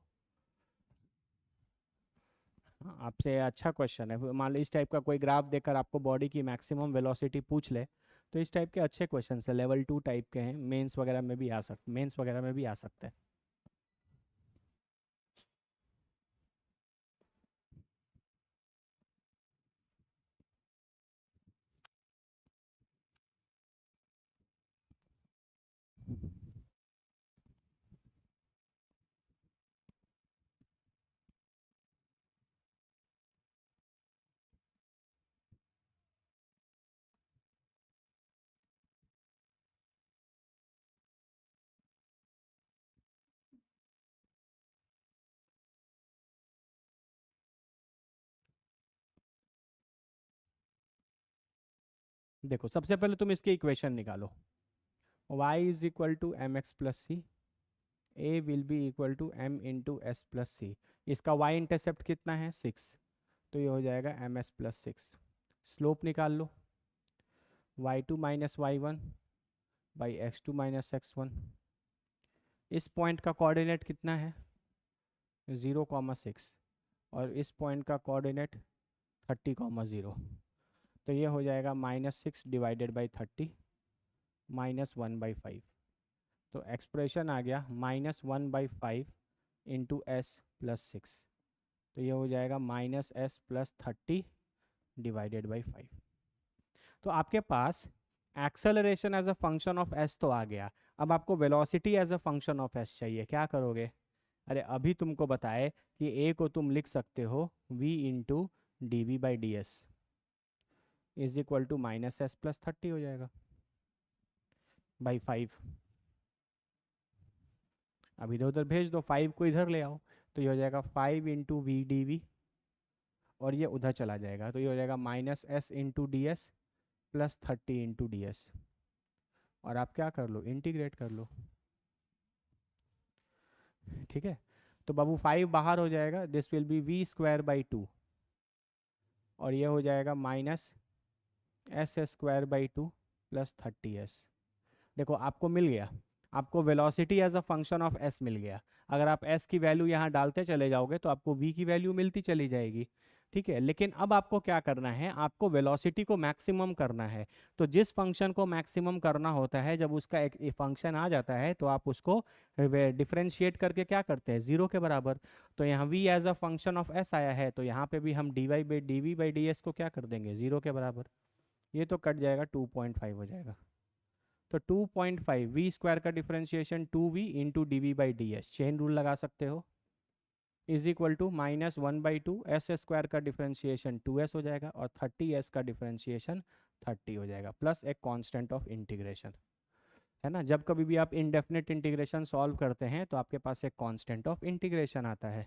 हाँ, आपसे अच्छा क्वेश्चन है। मान लो इस टाइप का कोई ग्राफ देकर आपको बॉडी की मैक्सिमम वेलोसिटी पूछ ले, तो इस टाइप के अच्छे क्वेश्चन है, लेवल 2 टाइप के हैं, मेंस वगैरह में भी आ सकते, मेंस वगैरह में भी आ सकते हैं। देखो सबसे पहले तुम इसके इक्वेशन निकालो। y is equal to M x plus c, a will be equal to M into S plus c. इसका y इंटरसेप्ट कितना है, 6, तो ये हो जाएगा एम एस प्लस 6। स्लोप निकाल लो, y2 minus Y one by X two minus x1। इस पॉइंट का कोऑर्डिनेट कितना है, 0,6, और इस पॉइंट का कोऑर्डिनेट 30,0। तो ये हो जाएगा -6 डिवाइडेड बाई 30 -1/5। तो एक्सप्रेशन आ गया -1/5 इंटू एस प्लस 6। तो ये हो जाएगा -s+30 डिवाइडेड बाई 5। तो आपके पास acceleration as a function of s तो आ गया। अब आपको velocity as a function of s चाहिए, क्या करोगे? अरे अभी तुमको बताए कि ए को तुम लिख सकते हो v into D we by D S is equal to -s+30 हो जाएगा बाई 5। अब इधर उधर भेज दो, 5 को इधर ले आओ, तो ये हो जाएगा 5 इंटू वी डी वी, और ये उधर चला जाएगा, तो ये हो जाएगा -s into D S plus 30 into D S. और आप क्या कर लो, इंटीग्रेट कर लो। ठीक है, तो बाबू 5 बाहर हो जाएगा, दिस विल बी v²/2, और ये हो जाएगा -s²/2 प्लस 30s। देखो आपको मिल गया, आपको velocity as a function of s मिल गया। अगर आप s की वैल्यू यहाँ डालते चले जाओगे तो आपको v की वैल्यू मिलती चली जाएगी। ठीक है, लेकिन अब आपको क्या करना है, आपको वेलोसिटी को मैक्सिमम करना है। तो जिस फंक्शन को मैक्सिमम करना होता है, जब उसका एक फंक्शन आ जाता है तो आप उसको डिफरेंशिएट करके क्या करते हैं, ज़ीरो के बराबर। तो यहाँ v as a function of s आया है, तो यहाँ पे भी हम D we by D S को क्या कर देंगे, ज़ीरो के बराबर। ये तो कट जाएगा, 2.5 हो जाएगा। तो 2.5 वी स्क्वायर का differentiation 2v into D we by D S, chain rule लगा सकते हो, is equal to -1/2 S square का डिफरेंशिएशन 2s हो जाएगा, और 30s का डिफरेंशिएशन 30 हो जाएगा, प्लस एक कांस्टेंट ऑफ इंटीग्रेशन। है ना। जब कभी भी आप इनडेफिनेट इंटीग्रेशन सॉल्व करते हैं तो आपके पास एक कांस्टेंट ऑफ इंटीग्रेशन आता है।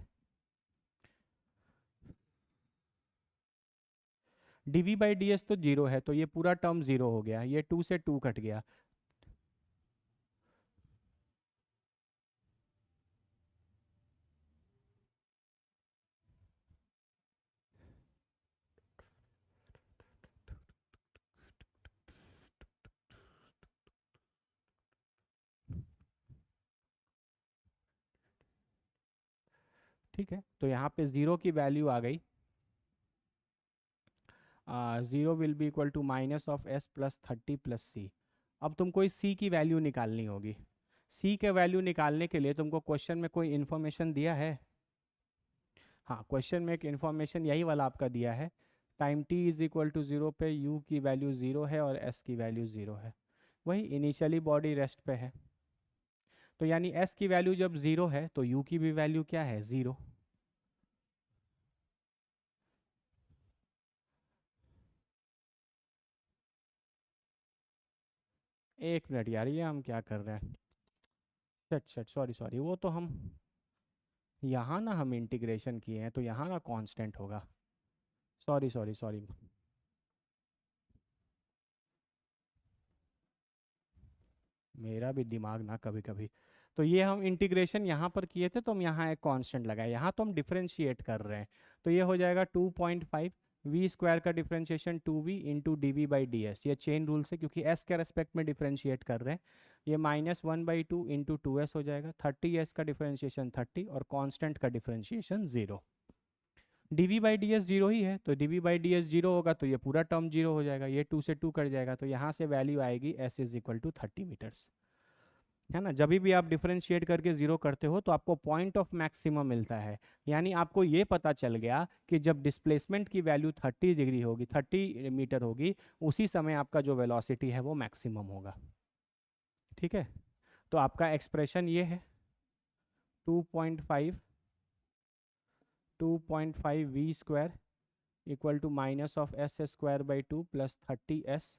डीवी बाई डी एस तो जीरो है, तो ये पूरा टर्म जीरो हो गया, ये टू से टू कट गया। ठीक है, तो यहाँ पे जीरो की वैल्यू आ गई, zero will be equal to minus of s plus 30 plus सी। अब तुमको इस सी की वैल्यू निकालनी होगी। सी के वैल्यू निकालने के लिए तुमको क्वेश्चन में कोई इन्फॉर्मेशन दिया है? हाँ, क्वेश्चन में एक इन्फॉर्मेशन यही वाला आपका दिया है, time T is equal to zero पे यू की वैल्यू ज़ीरो है और एस की वैल्यू ज़ीरो है। वही इनिशियली बॉडी रेस्ट पे है, तो यानी एस की वैल्यू जब ज़ीरो है तो यू की भी वैल्यू क्या है, ज़ीरो। एक मिनट यार, ये हम क्या कर रहे हैं? सच सच, सॉरी सॉरी, वो तो हम यहाँ ना हम इंटीग्रेशन किए हैं, तो यहाँ ना कांस्टेंट होगा। सॉरी सॉरी सॉरी, मेरा भी दिमाग ना कभी कभी। तो ये हम इंटीग्रेशन यहाँ पर किए थे, तो हम यहाँ एक कांस्टेंट लगाए, यहाँ तो हम डिफरेंशिएट कर रहे हैं। तो ये हो जाएगा 2.5 वी स्क्वायर का differentiation 2v into D we by D S, ये चेन रूल से, क्योंकि s के रेस्पेक्ट में डिफरेंशिएट कर रहे हैं। ये -1/2 इंटू 2s हो जाएगा, 30s का डिफरेंशिएशन 30 और कांस्टेंट का differentiation 0। D we by D s zero ही है, तो d we by D s zero होगा तो ये पूरा टर्म जीरो हो जाएगा, ये 2 से 2 कट जाएगा, तो यहाँ से वैल्यू आएगी s is equal to 30 meters. है ना, जब भी आप डिफरेंशिएट करके जीरो करते हो तो आपको पॉइंट ऑफ मैक्सिमम मिलता है। यानी आपको ये पता चल गया कि जब डिस्प्लेसमेंट की वैल्यू 30 डिग्री होगी, 30 मीटर होगी, उसी समय आपका जो वेलोसिटी है वो मैक्सिमम होगा। ठीक है, तो आपका एक्सप्रेशन ये है, 2.5 2.5 we square equal to minus of s square by 2 plus 30s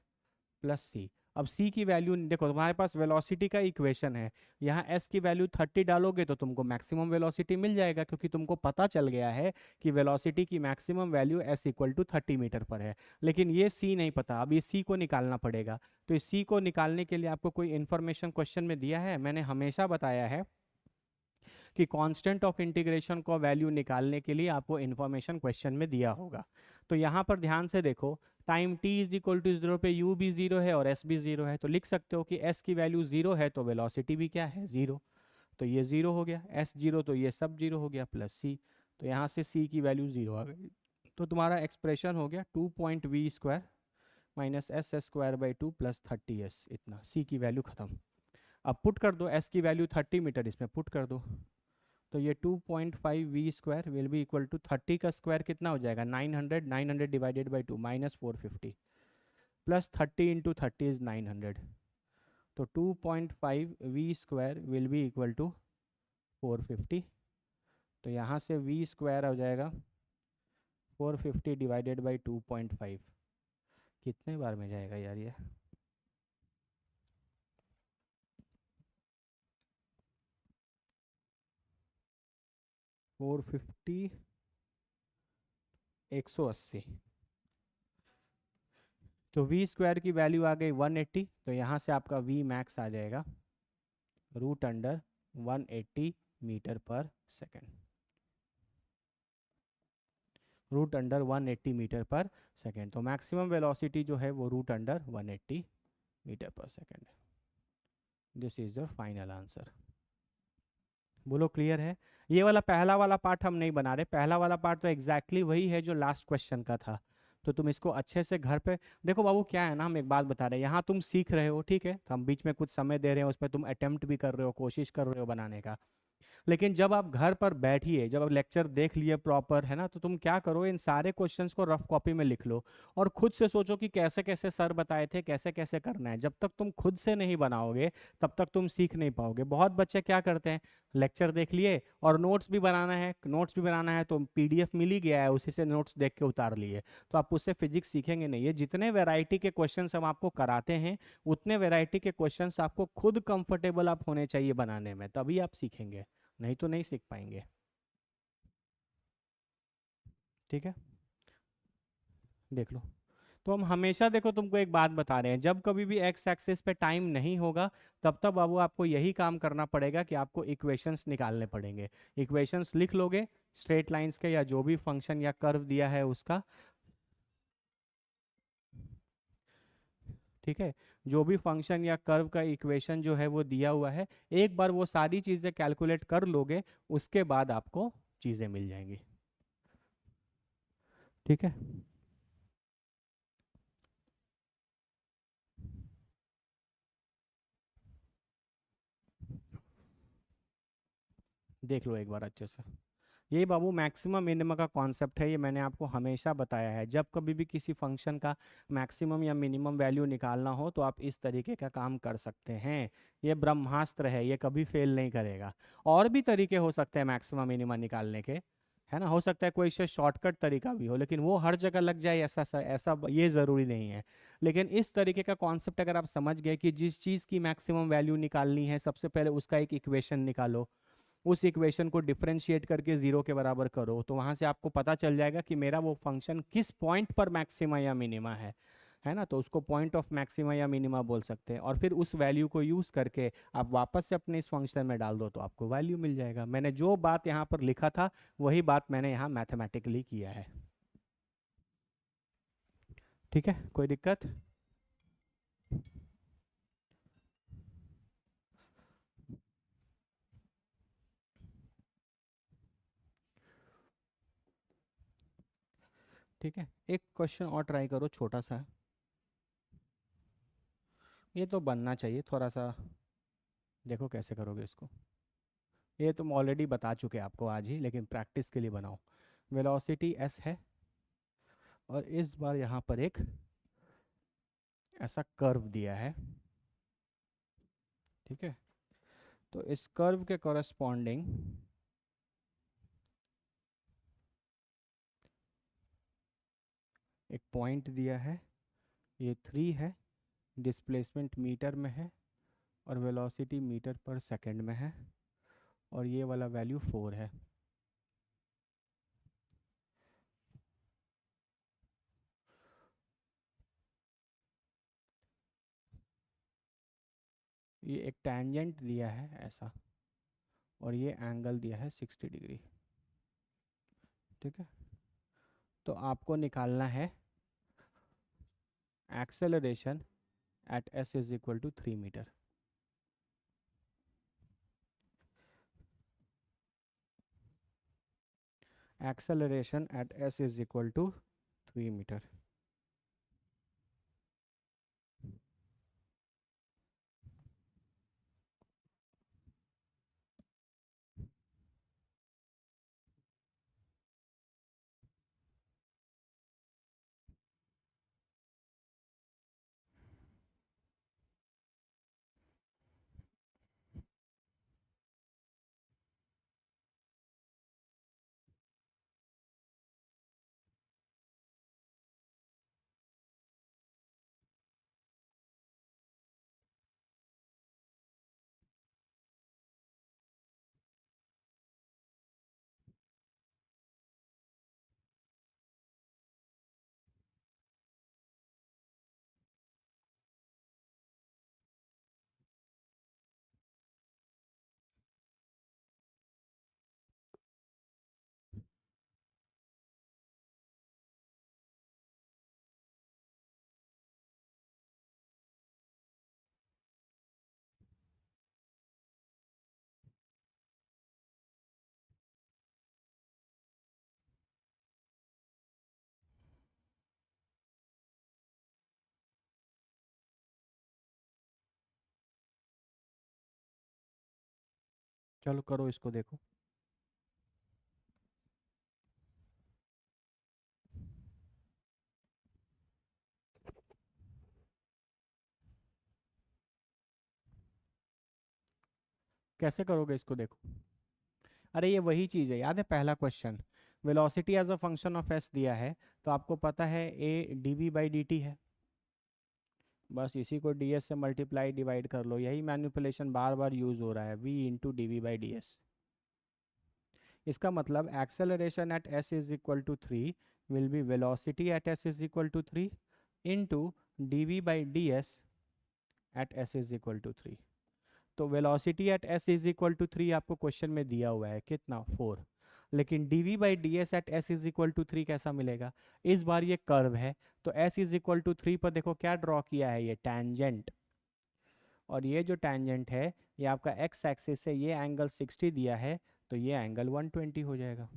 plus सी। अब सी की वैल्यू देखो, तुम्हारे पास वेलोसिटी का इक्वेशन है, यहाँ एस की वैल्यू 30 डालोगे तो तुमको मैक्सिमम वेलोसिटी मिल जाएगा, क्योंकि तुमको पता चल गया है कि वेलोसिटी की maximum value S equal to 30 meter पर है। लेकिन ये सी नहीं पता, अब ये सी को निकालना पड़ेगा। तो इस सी को निकालने के लिए आपको कोई इन्फॉर्मेशन क्वेश्चन में दिया है? मैंने हमेशा बताया है कि कांस्टेंट ऑफ इंटीग्रेशन को वैल्यू निकालने के लिए आपको इन्फॉर्मेशन क्वेश्चन में दिया होगा। तो यहाँ पर ध्यान से देखो, time t is equal to zero पे u भी जीरो है और s भी जीरो है, तो लिख सकते हो कि s की वैल्यू जीरो है तो वेलोसिटी भी क्या है, जीरो। तो ये जीरो हो गया, s जीरो तो ये सब जीरो हो गया, प्लस c, तो यहाँ से c की वैल्यू जीरो आ गई। तो तुम्हारा एक्सप्रेशन हो गया 2.v square minus S square by 2 plus 30s, इतना। c की वैल्यू खत्म। अब पुट कर दो s की वैल्यू 30 मीटर, इसमें पुट कर दो, तो ये 2.5 we square will be equal to 30 का स्क्वायर कितना हो जाएगा, 900, 900 divided by 2 -450 plus 30 into 30 is 900, तो 2.5 we square will be equal to 450। तो यहाँ से वी स्क्वायर हो जाएगा 450 डिवाइडेड बाई 2.5, कितने बार में जाएगा यार ये? 450 180, तो वी स्क्वायर की वैल्यू आ गई 180, तो यहाँ से आपका वी मैक्स आ जाएगा root under 180 metre per second, root under 180 metre per second. तो मैक्सिमम वेलोसिटी जो है वो root under 180 metre per second. This is the final answer. बोलो क्लियर है? ये वाला पहला वाला पार्ट हम नहीं बना रहे, पहला वाला पार्ट तो एग्जैक्टली वही है जो लास्ट क्वेश्चन का था। तो तुम इसको अच्छे से घर पे देखो। बाबू क्या है ना, हम एक बात बता रहे हैं, यहाँ तुम सीख रहे हो, ठीक है, तो हम बीच में कुछ समय दे रहे हैं, उस पर तुम अटेम्प्ट भी कर रहे हो, कोशिश कर रहे हो बनाने का। लेकिन जब आप घर पर बैठिए, जब आप लेक्चर देख लिए प्रॉपर, है ना, तो तुम क्या करो, इन सारे क्वेश्चंस को रफ कॉपी में लिख लो और खुद से सोचो कि कैसे कैसे सर बताए थे, कैसे कैसे करना है। जब तक तुम खुद से नहीं बनाओगे तब तक तुम सीख नहीं पाओगे। बहुत बच्चे क्या करते हैं, लेक्चर देख लिए और नोट्स भी बनाना है, नोट्स भी बनाना है तो पीडीएफ मिल ही गया है, उसी से नोट्स देख के उतार लिए, तो आप उससे फिजिक्स सीखेंगे नहीं। ये जितने वैरायटी के क्वेश्चंस हम आपको कराते हैं, उतने वैरायटी के क्वेश्चंस आपको खुद कंफर्टेबल आप होने चाहिए बनाने में, तभी आप सीखेंगे, नहीं तो नहीं सीख पाएंगे। ठीक है, देख लो। तो हम हमेशा, देखो तुमको एक बात बता रहे हैं, जब कभी भी एक्स एक्सिस पे टाइम नहीं होगा, तब तक बाबू आपको यही काम करना पड़ेगा कि आपको इक्वेशंस निकालने पड़ेंगे। इक्वेशंस लिख लोगे स्ट्रेट लाइंस के, या जो भी फंक्शन या कर्व दिया है उसका। ठीक है, जो भी फंक्शन या कर्व का इक्वेशन जो है वो दिया हुआ है, एक बार वो सारी चीज़ें कैलकुलेट कर लोगे, उसके बाद आपको चीज़ें मिल जाएंगी। ठीक है, देख लो एक बार अच्छे से। ये बाबू मैक्सिमम मिनिमम का कॉन्सेप्ट है, ये मैंने आपको हमेशा बताया है। जब कभी भी किसी फंक्शन का मैक्सिमम या मिनिमम वैल्यू निकालना हो तो आप इस तरीके का काम कर सकते हैं। ये ब्रह्मास्त्र है, ये कभी फेल नहीं करेगा। और भी तरीके हो सकते हैं मैक्सिमम मिनिमम निकालने के, है ना, हो सकता है कोई से शॉर्टकट तरीका भी हो, लेकिन वो हर जगह लग जाए ऐसा ऐसा ये ज़रूरी नहीं है। लेकिन इस तरीके का कॉन्सेप्ट अगर आप समझ गए कि जिस चीज़ की मैक्सिमम वैल्यू निकालनी है, सबसे पहले उसका एक इक्वेशन निकालो, उस इक्वेशन को डिफरेंशिएट करके जीरो के बराबर करो, तो वहां से आपको पता चल जाएगा कि मेरा वो फंक्शन किस पॉइंट पर मैक्सिमा या मिनिमा है ना, तो उसको पॉइंट ऑफ मैक्सिमा या मिनिमा बोल सकते हैं। और फिर उस वैल्यू को यूज करके आप वापस से अपने इस फंक्शन में डाल दो तो आपको वैल्यू मिल जाएगा। मैंने जो बात यहाँ पर लिखा था वही बात मैंने यहाँ मैथमेटिकली किया है। ठीक है, कोई दिक्कत? ठीक है, एक क्वेश्चन और ट्राई करो छोटा सा। ये तो बनना चाहिए थोड़ा सा, देखो कैसे करोगे इसको। ये तुम ऑलरेडी बता चुके आपको आज ही, लेकिन प्रैक्टिस के लिए बनाओ। वेलोसिटी एस है और इस बार यहाँ पर एक ऐसा कर्व दिया है। ठीक है, तो इस कर्व के कॉरस्पॉन्डिंग एक पॉइंट दिया है, ये 3 है, डिस्प्लेसमेंट मीटर में है और वेलोसिटी मीटर पर सेकंड में है, और ये वाला वैल्यू 4 है। ये एक टैंजेंट दिया है ऐसा, और ये एंगल दिया है 60 डिग्री। ठीक है, तो आपको निकालना है acceleration at S is equal to 3 meter. Acceleration at S is equal to 3 meter. चलो करो इसको, देखो। कैसे करोगे इसको, देखो। अरे ये वही चीज़ है, याद है पहला question, velocity as a function of S दिया है, तो आपको पता है A D we by D T है। बस इसी को डी एस से मल्टीप्लाई डिवाइड कर लो, यही मैनिपुलेशन बार बार यूज हो रहा है, V into D we by D S. इसका मतलब acceleration at S is equal to 3 will be velocity at S is equal to 3 into D we by D S at S is equal to 3। तो velocity at S is equal to 3 आपको question में दिया हुआ है, कितना, 4। लेकिन D we by D S at S is equal to 3 कैसा मिलेगा? इस बार ये कर्व है, तो एस इज इक्वल टू 3 पर देखो क्या ड्रॉ किया है, ये टैंजेंट। और ये जो टैंजेंट है, ये आपका एक्स एक्सिस से ये एंगल 60 दिया है, तो ये एंगल 120 हो जाएगा।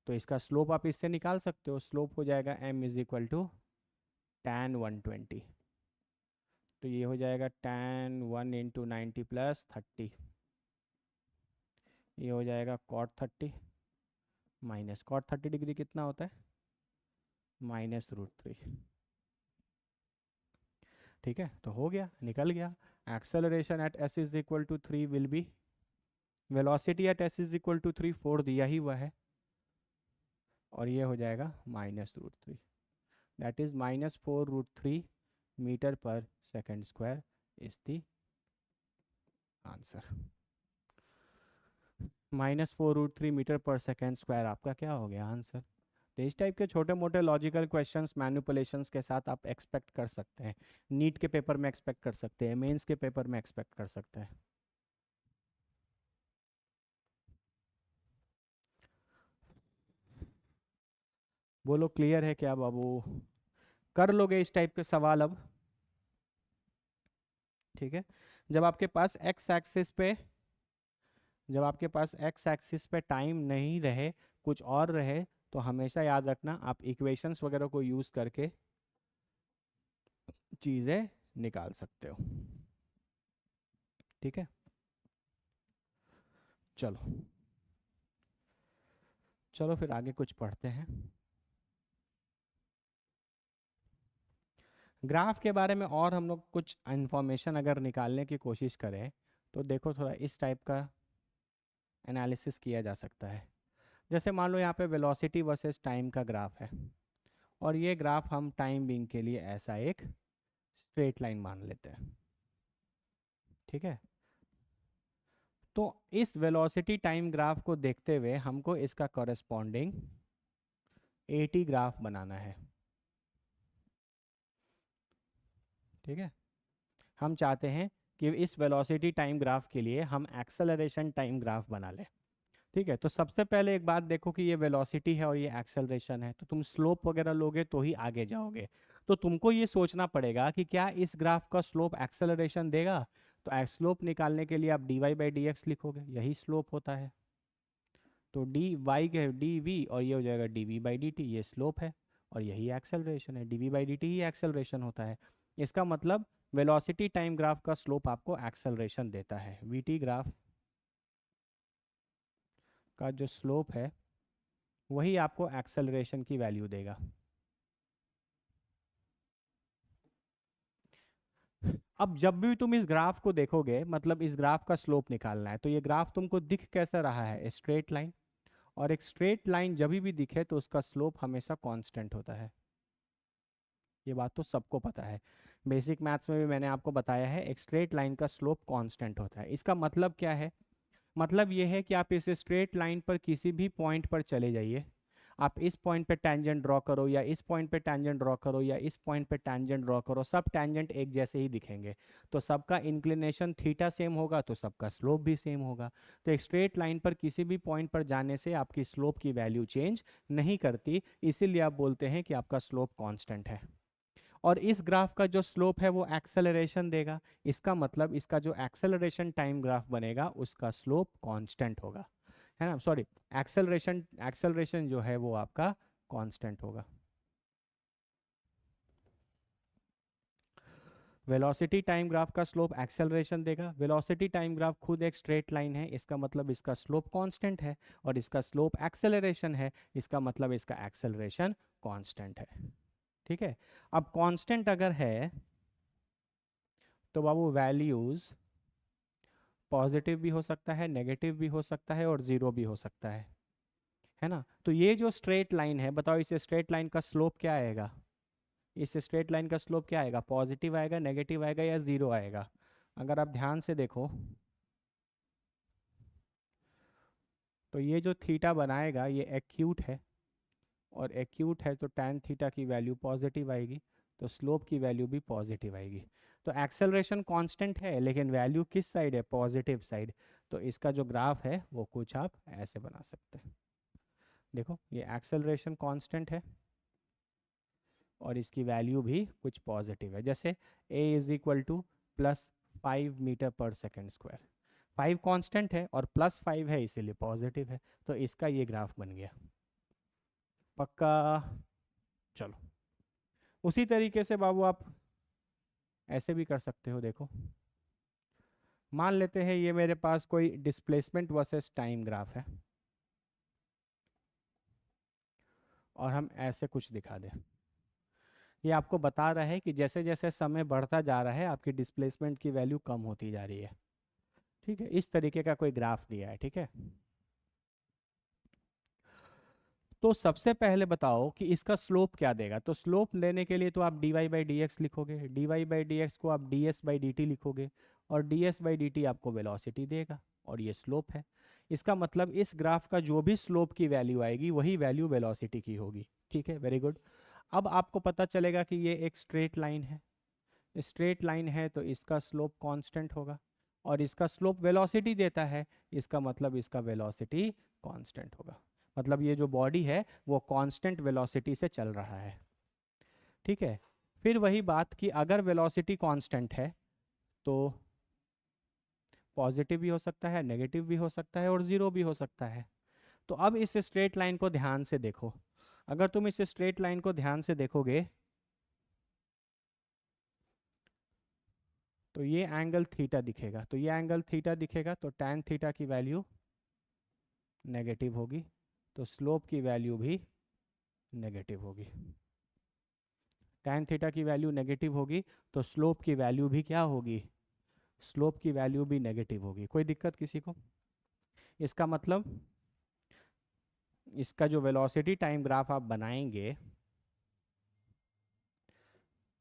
तो इसका स्लोप आप इससे निकाल सकते हो, स्लोप हो जाएगा m is equal to tan 120। तो ये हो जाएगा टैन 1 इंटू 90 प्लस 30, ये हो जाएगा कॉट 30 माइनस कॉट 30 डिग्री कितना होता है, -√3। ठीक है, तो हो गया, निकल गया। Acceleration at S is equal to 3 will be, velocity at S is equal to 3 4 दिया ही हुआ है, और ये हो जाएगा -√3, that is -4√3 meter per second square is the answer. -4√3 meter per second square आपका क्या हो गया, आंसर। तो इस टाइप के छोटे मोटे लॉजिकल क्वेश्चंस मैनिपुलेशंस के साथ आप एक्सपेक्ट कर सकते हैं, नीट के पेपर में एक्सपेक्ट कर सकते हैं, मेंस के पेपर में एक्सपेक्ट कर सकते हैं। बोलो क्लियर है क्या बाबू? कर लोगे इस टाइप के सवाल अब? ठीक है। जब आपके पास एक्स एक्सिस पे, जब आपके पास एक्स एक्सिस पे टाइम नहीं रहे, कुछ और रहे, तो हमेशा याद रखना आप इक्वेशंस वगैरह को यूज़ करके चीज़ें निकाल सकते हो। ठीक है, चलो चलो फिर आगे कुछ पढ़ते हैं। ग्राफ के बारे में और हम लोग कुछ इन्फॉर्मेशन अगर निकालने की कोशिश करें, तो देखो थोड़ा इस टाइप का एनालिसिस किया जा सकता है। जैसे मान लो यहाँ पे वेलोसिटी वर्सेस टाइम का ग्राफ है, और ये ग्राफ हम टाइम बीइंग के लिए ऐसा एक स्ट्रेट लाइन मान लेते हैं। ठीक है, तो इस वेलोसिटी टाइम ग्राफ को देखते हुए हमको इसका कॉरेस्पॉन्डिंग एटी ग्राफ बनाना है। ठीक है, हम चाहते हैं कि इस वेलोसिटी टाइम ग्राफ के लिए हम एक्सेलरेशन टाइम ग्राफ बना लें। ठीक है, तो सबसे पहले एक बात देखो कि ये वेलोसिटी है और ये एक्सेलरेशन है, तो तुम स्लोप वगैरह लोगे तो ही आगे जाओगे। तो तुमको ये सोचना पड़ेगा कि क्या इस ग्राफ का स्लोप एक्सेलरेशन देगा। तो स्लोप निकालने के लिए आप D Y by D X लिखोगे, यही स्लोप होता है। तो डी वाई के डी वी, और ये हो जाएगा D we by D T, ये स्लोप है, और यही एक्सेलरेशन है, D we by D T ही एक्सेलरेशन होता है। इसका मतलब वेलोसिटी टाइम ग्राफ का स्लोप आपको एक्सेलरेशन देता है, वी टी ग्राफ का जो स्लोप है वही आपको एक्सेलरेशन की वैल्यू देगा। अब जब भी तुम इस ग्राफ को देखोगे, मतलब इस ग्राफ का स्लोप निकालना है, तो ये ग्राफ तुमको दिख कैसा रहा है, स्ट्रेट लाइन। और एक स्ट्रेट लाइन जब भी दिखे तो उसका स्लोप हमेशा कांस्टेंट होता है, ये बात तो सबको पता है। बेसिक मैथ्स में भी मैंने आपको बताया है, एक स्ट्रेट लाइन का स्लोप कांस्टेंट होता है। इसका मतलब क्या है? मतलब ये है कि आप इस स्ट्रेट लाइन पर किसी भी पॉइंट पर चले जाइए, आप इस पॉइंट पे टैंजेंट ड्रॉ करो, या इस पॉइंट पे टैंजेंट ड्रॉ करो, या इस पॉइंट पे टैंजेंट ड्रॉ करो, सब टैंजेंट एक जैसे ही दिखेंगे। तो सबका इंक्लिनेशन थीटा सेम होगा, तो सबका स्लोप भी सेम होगा। तो एक स्ट्रेट लाइन पर किसी भी पॉइंट पर जाने से आपकी स्लोप की वैल्यू चेंज नहीं करती, इसीलिए आप बोलते हैं कि आपका स्लोप कांस्टेंट है। और इस ग्राफ का जो स्लोप है वो एक्सेलरेशन देगा, इसका मतलब इसका जो एक्सेलरेशन टाइम ग्राफ बनेगा उसका स्लोप कांस्टेंट होगा, है ना, सॉरी, एक्सेलरेशन एक्सेलरेशन जो है वो आपका कांस्टेंट होगा। वेलोसिटी टाइम ग्राफ का स्लोप एक्सेलरेशन देगा। वेलोसिटी टाइम ग्राफ खुद एक स्ट्रेट लाइन है, इसका मतलब इसका स्लोप कांस्टेंट है, और इसका स्लोप एक्सेलरेशन है, इसका मतलब इसका एक्सेलरेशन कांस्टेंट है। ठीक है, अब कांस्टेंट अगर है तो बाबू वैल्यूज पॉजिटिव भी हो सकता है, नेगेटिव भी हो सकता है, और जीरो भी हो सकता है ना। तो ये जो स्ट्रेट लाइन है, बताओ इस स्ट्रेट लाइन का स्लोप क्या आएगा? इस स्ट्रेट लाइन का स्लोप क्या आएगा? पॉजिटिव आएगा, नेगेटिव आएगा, या जीरो आएगा? अगर आप ध्यान से देखो तो ये जो थीटा बनाएगा ये एक्यूट है, और एक्यूट है तो टैन थीटा की वैल्यू पॉजिटिव आएगी, तो स्लोप की वैल्यू भी पॉजिटिव आएगी। तो एक्सेलरेशन कांस्टेंट है, लेकिन वैल्यू किस साइड है? Positive side. तो इसका जो ग्राफ है वो कुछ आप ऐसे बना सकते हैं। देखो ये एक्सेलरेशन कांस्टेंट है और इसकी वैल्यू भी कुछ पॉजिटिव है, जैसे a is equal to +5 meter per second square. 5 constant है और +5 है, इसीलिए पॉजिटिव है। तो इसका ये ग्राफ बन गया। पक्का? चलो, उसी तरीके से बाबू आप ऐसे भी कर सकते हो। देखो मान लेते हैं ये मेरे पास कोई डिस्प्लेसमेंट वर्सेस टाइम ग्राफ है, और हम ऐसे कुछ दिखा दें। ये आपको बता रहा है कि जैसे जैसे समय बढ़ता जा रहा है आपकी डिस्प्लेसमेंट की वैल्यू कम होती जा रही है। ठीक है, इस तरीके का कोई ग्राफ दिया है। ठीक है, तो सबसे पहले बताओ कि इसका स्लोप क्या देगा। तो स्लोप लेने के लिए तो आप dy बाई डी एक्स लिखोगे, dy बाई डी एक्स को आप ds बाई डी टी लिखोगे, और ds बाई डी टी आपको वेलोसिटी देगा, और ये स्लोप है। इसका मतलब इस ग्राफ का जो भी स्लोप की वैल्यू आएगी वही वैल्यू वेलोसिटी की होगी। ठीक है, वेरी गुड। अब आपको पता चलेगा कि ये एक स्ट्रेट लाइन है। स्ट्रेट लाइन है तो इसका स्लोप कांस्टेंट होगा, और इसका स्लोप वेलोसिटी देता है, इसका मतलब इसका वेलोसिटी कांस्टेंट होगा। मतलब ये जो बॉडी है वो कांस्टेंट वेलोसिटी से चल रहा है। ठीक है, फिर वही बात कि अगर वेलोसिटी कांस्टेंट है तो पॉजिटिव भी हो सकता है, नेगेटिव भी हो सकता है, और ज़ीरो भी हो सकता है। तो अब इस स्ट्रेट लाइन को ध्यान से देखो। अगर तुम इस स्ट्रेट लाइन को ध्यान से देखोगे तो ये एंगल थीटा दिखेगा। तो ये एंगल थीटा दिखेगा, तो टैन थीटा की वैल्यू नेगेटिव होगी, तो स्लोप की वैल्यू भी नेगेटिव होगी। टैन थीटा की वैल्यू नेगेटिव होगी तो स्लोप की वैल्यू भी क्या होगी? स्लोप की वैल्यू भी नेगेटिव होगी। कोई दिक्कत किसी को? इसका मतलब इसका जो वेलोसिटी टाइम ग्राफ आप बनाएंगे,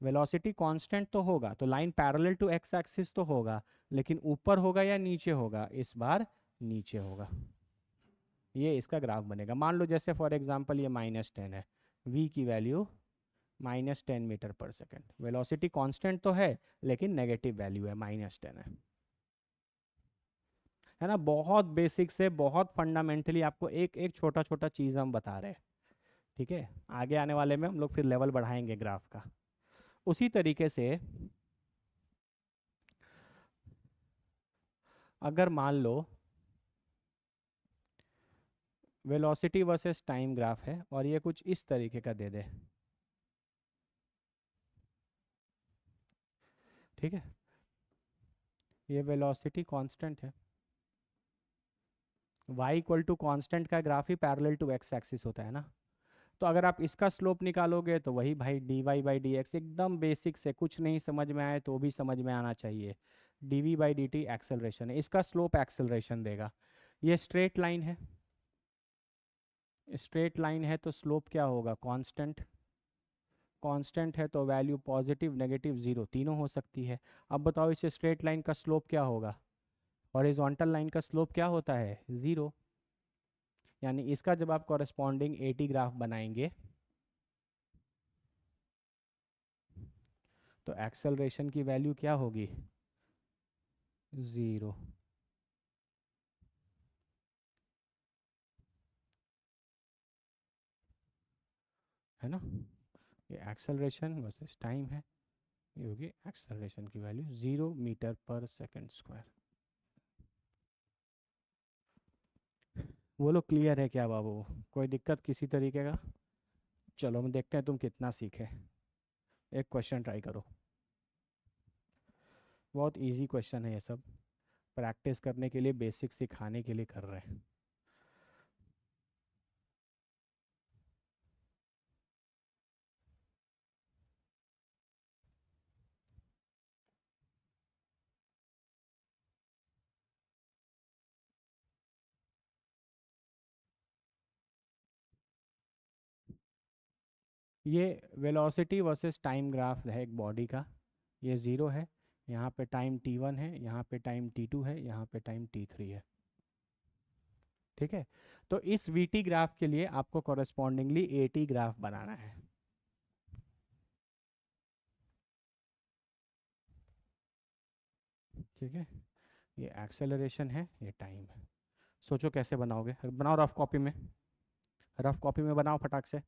वेलोसिटी कांस्टेंट तो होगा, तो line parallel to X axis तो होगा, लेकिन ऊपर होगा या नीचे होगा? इस बार नीचे होगा। ये इसका ग्राफ बनेगा। मान लो जैसे फॉर एग्जांपल ये -10 है, v की value -10 metre per second. Velocity constant तो है लेकिन नेगेटिव वैल्यू है, -10 है ना। बहुत बेसिक से बहुत फंडामेंटली आपको एक एक छोटा छोटा चीज़ हम बता रहे हैं। ठीक है, आगे आने वाले में हम लोग फिर लेवल बढ़ाएंगे ग्राफ का। उसी तरीके से अगर मान लो वेलोसिटी वर्सेस टाइम ग्राफ है और ये कुछ इस तरीके का दे दे। ठीक है, ये वेलोसिटी कांस्टेंट है, y इक्वल टू कॉन्स्टेंट का ग्राफ ही पैरेलल टू x एक्सिस होता है ना। तो अगर आप इसका स्लोप निकालोगे तो वही भाई dy बाई डी एक्स। एकदम बेसिक से, कुछ नहीं समझ में आए तो भी समझ में आना चाहिए। dv by D T acceleration है, इसका स्लोप एक्सेलरेशन देगा। ये स्ट्रेट लाइन है, स्ट्रेट लाइन है तो स्लोप क्या होगा? कांस्टेंट। कांस्टेंट है तो वैल्यू पॉजिटिव, नेगेटिव, जीरो तीनों हो सकती है। अब बताओ इस स्ट्रेट लाइन का स्लोप क्या होगा? हॉरिजॉन्टल लाइन का स्लोप क्या होता है? ज़ीरो। यानी इसका जब आप कॉरेस्पॉन्डिंग एटी ग्राफ बनाएंगे तो एक्सेलरेशन की वैल्यू क्या होगी? ज़ीरो। है ना, ये एक्सेलरेशन वर्सेस टाइम है, ये होगी एक्सेलरेशन की value 0 metre per second square. वो लोग क्लियर है क्या बाबू? कोई दिक्कत किसी तरीके का? चलो हम देखते हैं तुम कितना सीखे। एक क्वेश्चन ट्राई करो। बहुत इजी क्वेश्चन है ये सब, प्रैक्टिस करने के लिए, बेसिक सिखाने के लिए कर रहे हैं। ये वेलोसिटी वर्सेस टाइम ग्राफ है एक बॉडी का। ये ज़ीरो है, यहाँ पे टाइम t1 है, यहाँ पे टाइम t2 है, यहाँ पे टाइम t3 है। ठीक है, तो इस vt ग्राफ के लिए आपको कॉरेस्पॉन्डिंगली at ग्राफ बनाना है। ठीक है, ये एक्सेलरेशन है, ये टाइम है। सोचो कैसे बनाओगे, बनाओ रफ कॉपी में, रफ कॉपी में बनाओ फटाक से।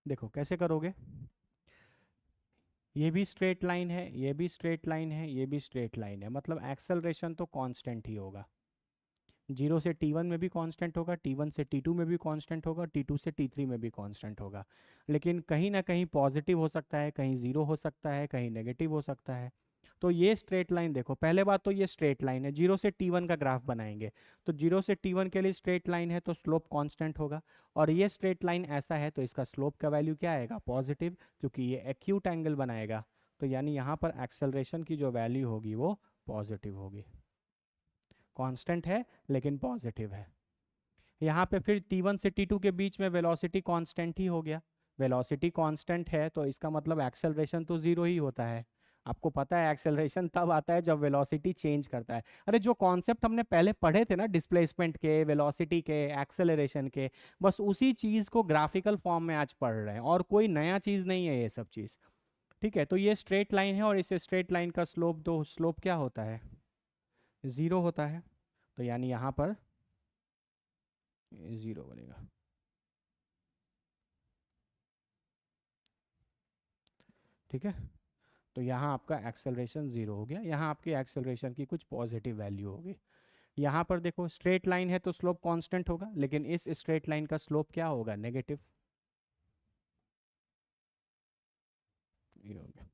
देखो कैसे करोगे, ये भी स्ट्रेट लाइन है, ये भी स्ट्रेट लाइन है, ये भी स्ट्रेट लाइन है, मतलब एक्सेलरेशन तो कांस्टेंट ही होगा। जीरो से t1 में भी कांस्टेंट होगा, t1 से t2 में भी कांस्टेंट होगा, t2 से t3 में भी कांस्टेंट होगा। लेकिन कहीं ना कहीं पॉजिटिव हो सकता है, कहीं ज़ीरो हो सकता है, कहीं नेगेटिव हो सकता है। तो ये स्ट्रेट लाइन देखो, पहले बात तो ये स्ट्रेट लाइन है, जीरो से t1 का ग्राफ बनाएंगे तो जीरो से t1 के लिए स्ट्रेट लाइन है तो स्लोप कांस्टेंट होगा। और ये स्ट्रेट लाइन ऐसा है तो इसका स्लोप का वैल्यू क्या आएगा, पॉजिटिव, क्योंकि ये एक्यूट एंगल बनाएगा। तो यानी यहाँ पर एक्सेलरेशन की जो वैल्यू होगी वो पॉजिटिव होगी। कांस्टेंट है लेकिन पॉजिटिव है। यहाँ पे फिर t1 से t2 के बीच में वेलोसिटी कांस्टेंट ही हो गया। वेलोसिटी कांस्टेंट है तो इसका मतलब एक्सेलरेशन तो ज़ीरो ही होता है। आपको पता है एक्सेलरेशन तब आता है जब वेलोसिटी चेंज करता है। अरे जो कॉन्सेप्ट हमने पहले पढ़े थे ना, डिस्प्लेसमेंट के, वेलोसिटी के, एक्सेलरेशन के, बस उसी चीज़ को ग्राफिकल फॉर्म में आज पढ़ रहे हैं, और कोई नया चीज़ नहीं है ये सब चीज़। ठीक है, तो ये स्ट्रेट लाइन है और इस स्ट्रेट लाइन का स्लोप, दो स्लोप क्या होता है, ज़ीरो होता है। तो यानी यहाँ पर ज़ीरो बनेगा। ठीक है, तो यहाँ आपका एक्सेलरेशन ज़ीरो हो गया, यहाँ आपकी एक्सेलरेशन की कुछ पॉजिटिव वैल्यू होगी। यहाँ पर देखो स्ट्रेट लाइन है तो स्लोप कांस्टेंट होगा, लेकिन इस स्ट्रेट लाइन का स्लोप क्या होगा, नेगेटिव। ये हो गया।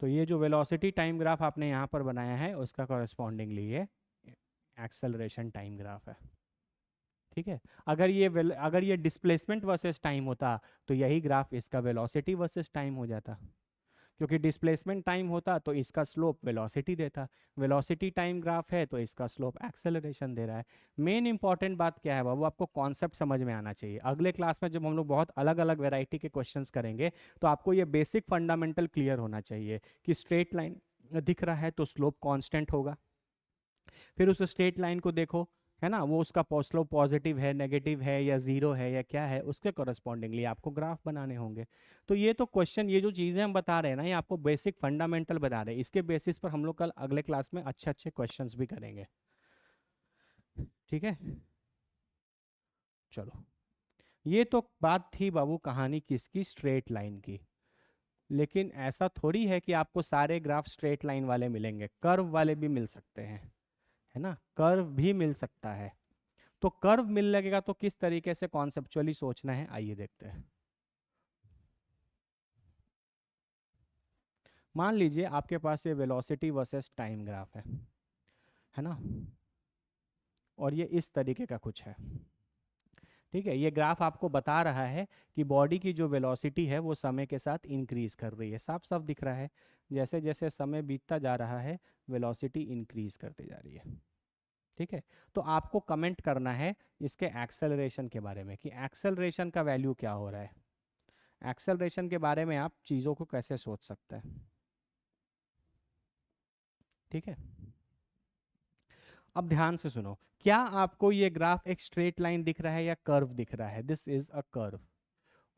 तो ये जो वेलोसिटी टाइम ग्राफ आपने यहाँ पर बनाया है उसका कॉरेस्पॉन्डिंगली ये एक्सेलरेशन टाइम ग्राफ है। ठीक है, अगर ये डिस्प्लेसमेंट वर्सेस टाइम होता तो यही ग्राफ इसका वेलोसिटी वर्सेस टाइम हो जाता, क्योंकि डिस्प्लेसमेंट टाइम होता तो इसका स्लोप वेलोसिटी देता। वेलोसिटी टाइम ग्राफ है तो इसका स्लोप एक्सेलरेशन दे रहा है। मेन इंपॉर्टेंट बात क्या है बाबू, आपको कॉन्सेप्ट समझ में आना चाहिए। अगले क्लास में जब हम लोग बहुत अलग अलग वेराइटी के क्वेश्चंस करेंगे तो आपको ये बेसिक फंडामेंटल क्लियर होना चाहिए कि स्ट्रेट लाइन दिख रहा है तो स्लोप कांस्टेंट होगा। फिर उस स्ट्रेट लाइन को देखो, है ना, वो उसका स्लोप पॉजिटिव है, नेगेटिव है, या जीरो है, या क्या है, उसके कॉरस्पॉन्डिंगली आपको ग्राफ बनाने होंगे। तो ये तो क्वेश्चन, ये जो चीज़ें हम बता रहे हैं ना, ये आपको बेसिक फंडामेंटल बता रहे हैं। इसके बेसिस पर हम लोग कल अगले क्लास में अच्छे अच्छे क्वेश्चंस भी करेंगे। ठीक है, चलो, ये तो बात थी बाबू कहानी किसकी, स्ट्रेट लाइन की। लेकिन ऐसा थोड़ी है कि आपको सारे ग्राफ स्ट्रेट लाइन वाले मिलेंगे, कर्व वाले भी मिल सकते हैं, है ना, कर्व भी मिल सकता है। तो कर्व मिल लगेगा तो किस तरीके से कॉन्सेप्चुअली सोचना है, आइए देखते हैं। मान लीजिए आपके पास ये वेलोसिटी वर्सेस टाइम ग्राफ है ना, और ये इस तरीके का कुछ है। ठीक है, ये ग्राफ आपको बता रहा है कि बॉडी की जो वेलोसिटी है वो समय के साथ इंक्रीज कर रही है, साफ साफ दिख रहा है। जैसे जैसे समय बीतता जा रहा है वेलोसिटी इंक्रीज करती जा रही है। ठीक है, तो आपको कमेंट करना है इसके एक्सेलरेशन के बारे में कि एक्सेलरेशन का वैल्यू क्या हो रहा है। एक्सेलरेशन के बारे में आप चीज़ों को कैसे सोच सकते हैं। ठीक है, अब ध्यान से सुनो, क्या आपको ये ग्राफ एक स्ट्रेट लाइन दिख रहा है या कर्व दिख रहा है, दिस इज अ कर्व।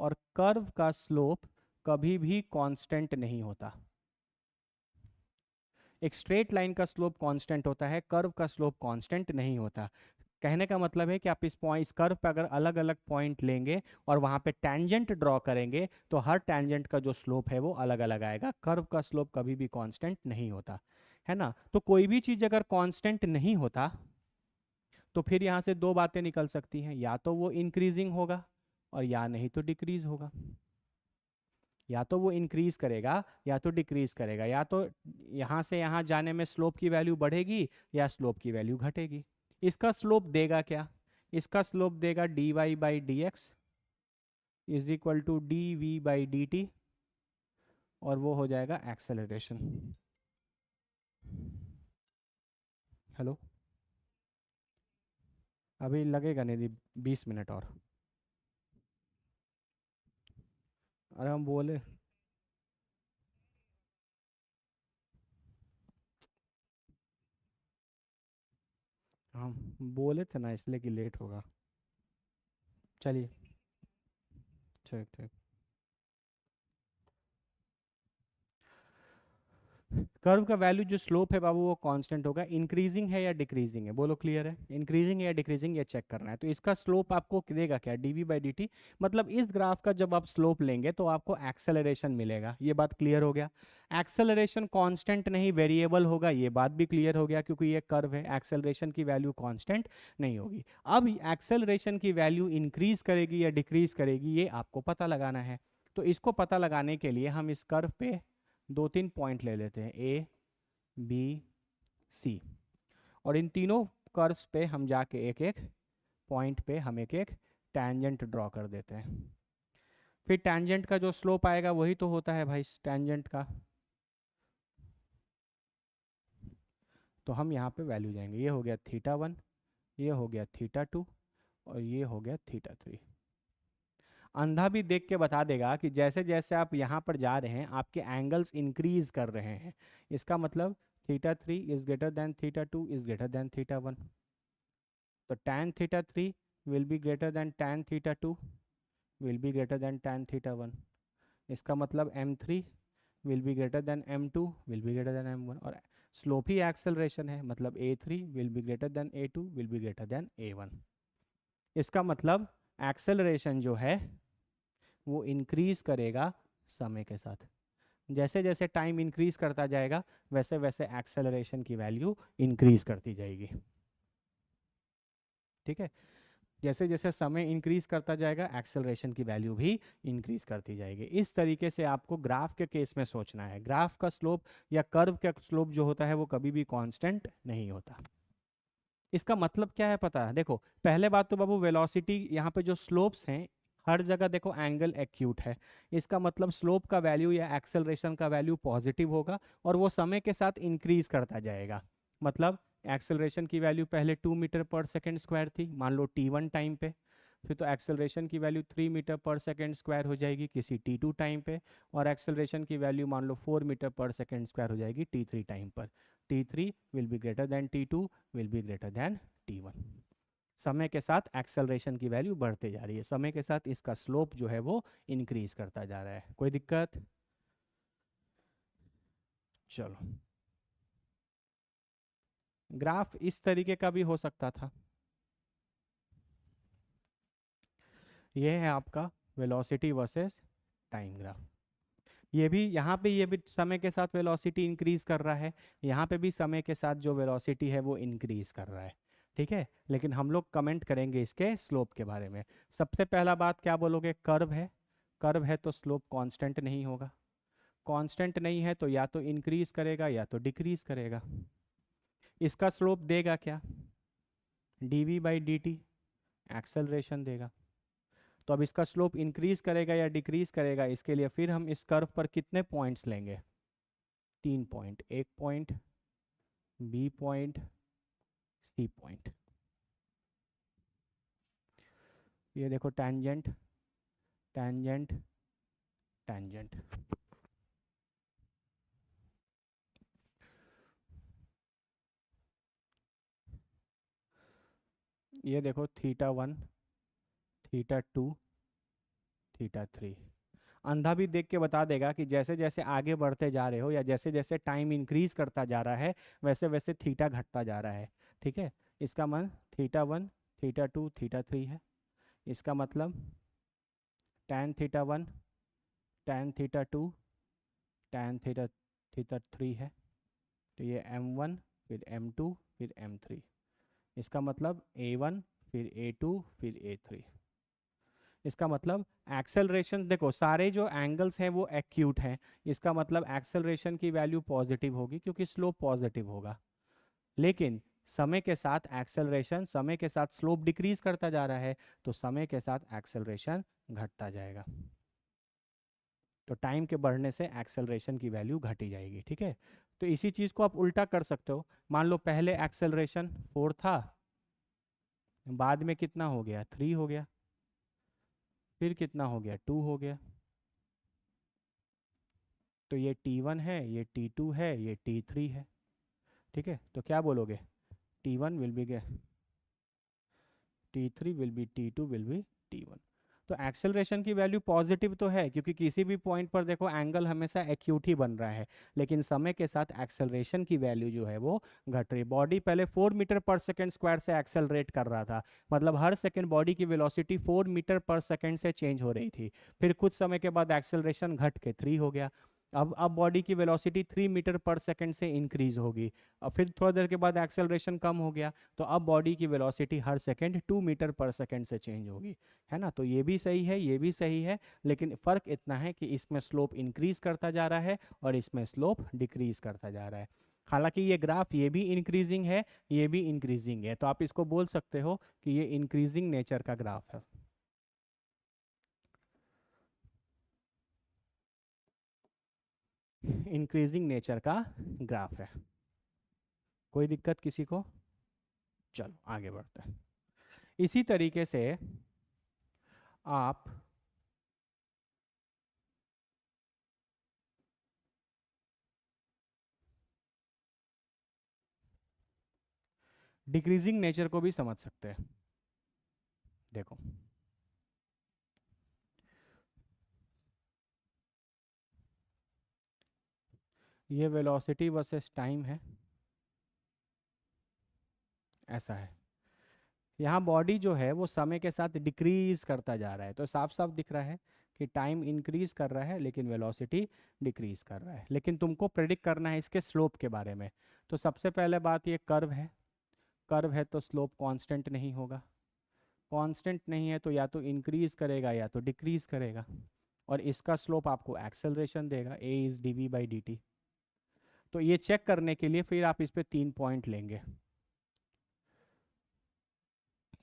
और कर्व का स्लोप कभी भी कांस्टेंट नहीं होता। एक स्ट्रेट लाइन का स्लोप कांस्टेंट होता है, कर्व का स्लोप कांस्टेंट नहीं होता। कहने का मतलब है कि आप इस पॉइंट, इस कर्व पे अगर अलग अलग पॉइंट लेंगे और वहां पे टैंजेंट ड्रॉ करेंगे तो हर टैंजेंट का जो स्लोप है वो अलग अलग आएगा। कर्व का स्लोप कभी भी कांस्टेंट नहीं होता, है ना। तो कोई भी चीज अगर कांस्टेंट नहीं होता तो फिर यहाँ से दो बातें निकल सकती हैं, या तो वो इंक्रीजिंग होगा और या नहीं तो डिक्रीज होगा। या तो वो इंक्रीज करेगा या तो डिक्रीज करेगा, या तो यहाँ से यहाँ जाने में स्लोप की वैल्यू बढ़ेगी या स्लोप की वैल्यू घटेगी। इसका स्लोप देगा क्या? इसका स्लोप देगा dy by D X is equal to D we by D T, और वो हो जाएगा एक्सेलरेशन। हेलो, अभी लगेगा नहीं 20 मिनट और। अरे हम बोले, हम बोले थे ना इसलिए कि लेट होगा। चलिए, ठीक ठीक। कर्व का वैल्यू जो स्लोप है बाबू वो कांस्टेंट होगा। इंक्रीजिंग है या डिक्रीजिंग है, बोलो क्लियर है? इंक्रीजिंग है या डिक्रीजिंग, ये चेक करना है। तो इसका स्लोप आपको देगा क्या? DV by D T. मतलब इस ग्राफ का जब आप स्लोप लेंगे तो आपको एक्सेलरेशन मिलेगा। ये बात क्लियर हो गया। एक्सेलरेशन कांस्टेंट नहीं, वेरिएबल होगा, ये बात भी क्लियर हो गया, क्योंकि ये कर्व है, एक्सेलरेशन की वैल्यू कांस्टेंट नहीं होगी। अब एक्सेलरेशन की वैल्यू इंक्रीज करेगी या डिक्रीज करेगी, ये आपको पता लगाना है। तो इसको पता लगाने के लिए हम इस कर्व पे दो तीन पॉइंट ले लेते हैं, ए बी सी, और इन तीनों कर्व्स पे हम जाके एक एक पॉइंट पे हम एक एक टैंजेंट ड्रॉ कर देते हैं। फिर टैंजेंट का जो स्लोप आएगा वही तो होता है भाई टैंजेंट का। तो हम यहाँ पे वैल्यू जाएंगे, ये हो गया थीटा वन, ये हो गया थीटा टू, और ये हो गया थीटा थ्री। अंधा भी देख के बता देगा कि जैसे जैसे आप यहाँ पर जा रहे हैं आपके एंगल्स इंक्रीज कर रहे हैं। इसका मतलब theta three is greater than theta two is greater than theta one. तो tan theta three will be greater than tan theta two will be greater than tan theta one. इसका मतलब m3 will be greater than m2 will be greater than m1। और slope ही acceleration है, मतलब a3 will be greater than a2 will be greater than a1। इसका मतलब acceleration जो है वो इंक्रीज करेगा समय के साथ। जैसे जैसे टाइम इंक्रीज करता जाएगा वैसे वैसे एक्सेलरेशन की वैल्यू इंक्रीज करती जाएगी। ठीक है, जैसे जैसे समय इंक्रीज करता जाएगा एक्सेलरेशन की वैल्यू भी इंक्रीज करती जाएगी। इस तरीके से आपको ग्राफ के केस में सोचना है। ग्राफ का स्लोप या कर्व का स्लोप जो होता है वो कभी भी कांस्टेंट नहीं होता। इसका मतलब क्या है पता है? देखो, पहले बात तो बाबू वेलोसिटी, यहाँ पे जो स्लोप्स हैं हर जगह देखो एंगल एक्यूट है। इसका मतलब स्लोप का वैल्यू या एक्सेलरेशन का वैल्यू पॉजिटिव होगा और वो समय के साथ इंक्रीज करता जाएगा। मतलब एक्सेलरेशन की वैल्यू पहले 2 मीटर पर सेकेंड स्क्वायर थी, मान लो t1 टाइम पे। फिर तो एक्सेलरेशन की value 3 metre per second square हो जाएगी किसी t2 टाइम पे। और एक्सेलरेशन की वैल्यू मान लो 4 मीटर पर सेकेंड स्क्वायर हो जाएगी t3 टाइम पर। t3 will be greater than t2 will be greater than t1। समय के साथ एक्सेलरेशन की वैल्यू बढ़ते जा रही है, समय के साथ इसका स्लोप जो है वो इंक्रीज करता जा रहा है। कोई दिक्कत? चलो, ग्राफ इस तरीके का भी हो सकता था। ये है आपका वेलोसिटी वर्सेस टाइम ग्राफ। ये भी यहाँ पे, ये भी समय के साथ वेलोसिटी इंक्रीज कर रहा है, यहाँ पे भी समय के साथ जो वेलोसिटी है वो इंक्रीज कर रहा है। ठीक है, लेकिन हम लोग कमेंट करेंगे इसके स्लोप के बारे में। सबसे पहला बात क्या बोलोगे? कर्व है, कर्व है तो स्लोप कांस्टेंट नहीं होगा। कांस्टेंट नहीं है तो या तो इंक्रीज करेगा या तो डिक्रीज करेगा। इसका स्लोप देगा क्या? DV by D T, acceleration देगा। तो अब इसका स्लोप इंक्रीज करेगा या डिक्रीज करेगा, इसके लिए फिर हम इस कर्व पर कितने पॉइंट्स लेंगे? 3 पॉइंट, एक point, B point, C point. ये देखो टैंजेंट, टैंजेंट, टैंजेंट। ये देखो theta one, theta two, theta 3। अंधा भी देख के बता देगा कि जैसे जैसे आगे बढ़ते जा रहे हो या जैसे जैसे टाइम इंक्रीज करता जा रहा है वैसे वैसे थीटा घटता जा रहा है। ठीक है, इसका मन थीटा 1, थीटा 2, थीटा 3 है। इसका मतलब tan theta 1, tan theta 2, tan theta theta 3 है। तो ये m1 फिर m2 फिर m3। इसका मतलब a1 फिर a2 फिर a3। इसका मतलब एक्सेलरेशन देखो, सारे जो एंगल्स हैं वो एक्यूट हैं। इसका मतलब एक्सेलरेशन की वैल्यू पॉजिटिव होगी क्योंकि स्लोप पॉजिटिव होगा। लेकिन समय के साथ एक्सेलरेशन, समय के साथ स्लोप डिक्रीज करता जा रहा है, तो समय के साथ एक्सेलरेशन घटता जाएगा। तो टाइम के बढ़ने से एक्सेलरेशन की वैल्यू घटी जाएगी। ठीक है, तो इसी चीज़ को आप उल्टा कर सकते हो। मान लो पहले एक्सेलरेशन 4 था, बाद में कितना हो गया, 3 हो गया, फिर कितना हो गया, 2 हो गया। तो ये T1 है, ये T2 है, ये T3 है। ठीक है, तो क्या बोलोगे, T1 will be T3 will be T2 will be T1। तो एक्सेलरेशन की वैल्यू पॉजिटिव तो है क्योंकि किसी भी पॉइंट पर देखो एंगल हमेशा एक्यूट ही बन रहा है, लेकिन समय के साथ एक्सेलरेशन की वैल्यू जो है वो घट रही है। बॉडी पहले 4 मीटर पर सेकेंड स्क्वायर से एक्सेलरेट कर रहा था, मतलब हर सेकेंड बॉडी की वेलोसिटी 4 मीटर पर सेकेंड से चेंज हो रही थी। फिर कुछ समय के बाद एक्सेलरेशन घट के 3 हो गया। अब बॉडी की वेलोसिटी 3 मीटर पर सेकेंड से इंक्रीज होगी। अब फिर थोड़ा देर के बाद एक्सेलरेशन कम हो गया, तो अब बॉडी की वेलोसिटी हर सेकेंड 2 मीटर पर सेकेंड से चेंज होगी। है ना, तो ये भी सही है, ये भी सही है, लेकिन फ़र्क इतना है कि इसमें स्लोप इंक्रीज करता जा रहा है और इसमें स्लोप डिक्रीज करता जा रहा है। हालांकि ये ग्राफ ये भी इंक्रीजिंग है, ये भी इंक्रीजिंग है, तो आप इसको बोल सकते हो कि ये इंक्रीजिंग नेचर का ग्राफ है। इंक्रीजिंग नेचर का ग्राफ है। कोई दिक्कत किसी को? चलो आगे बढ़ते हैं। इसी तरीके से आप डिक्रीजिंग नेचर को भी समझ सकते हैं। देखो, ये वेलोसिटी वर्सेस टाइम है, ऐसा है। यहाँ बॉडी जो है वो समय के साथ डिक्रीज करता जा रहा है, तो साफ साफ दिख रहा है कि टाइम इंक्रीज कर रहा है लेकिन वेलोसिटी डिक्रीज कर रहा है। लेकिन तुमको प्रेडिक्ट करना है इसके स्लोप के बारे में। तो सबसे पहले बात, ये कर्व है, कर्व है तो स्लोप कांस्टेंट नहीं होगा। कांस्टेंट नहीं है तो या तो इंक्रीज करेगा या तो डिक्रीज करेगा, और इसका स्लोप आपको एक्सेलरेशन देगा, a is d we by D t. तो ये चेक करने के लिए फिर आप इस पे 3 पॉइंट लेंगे।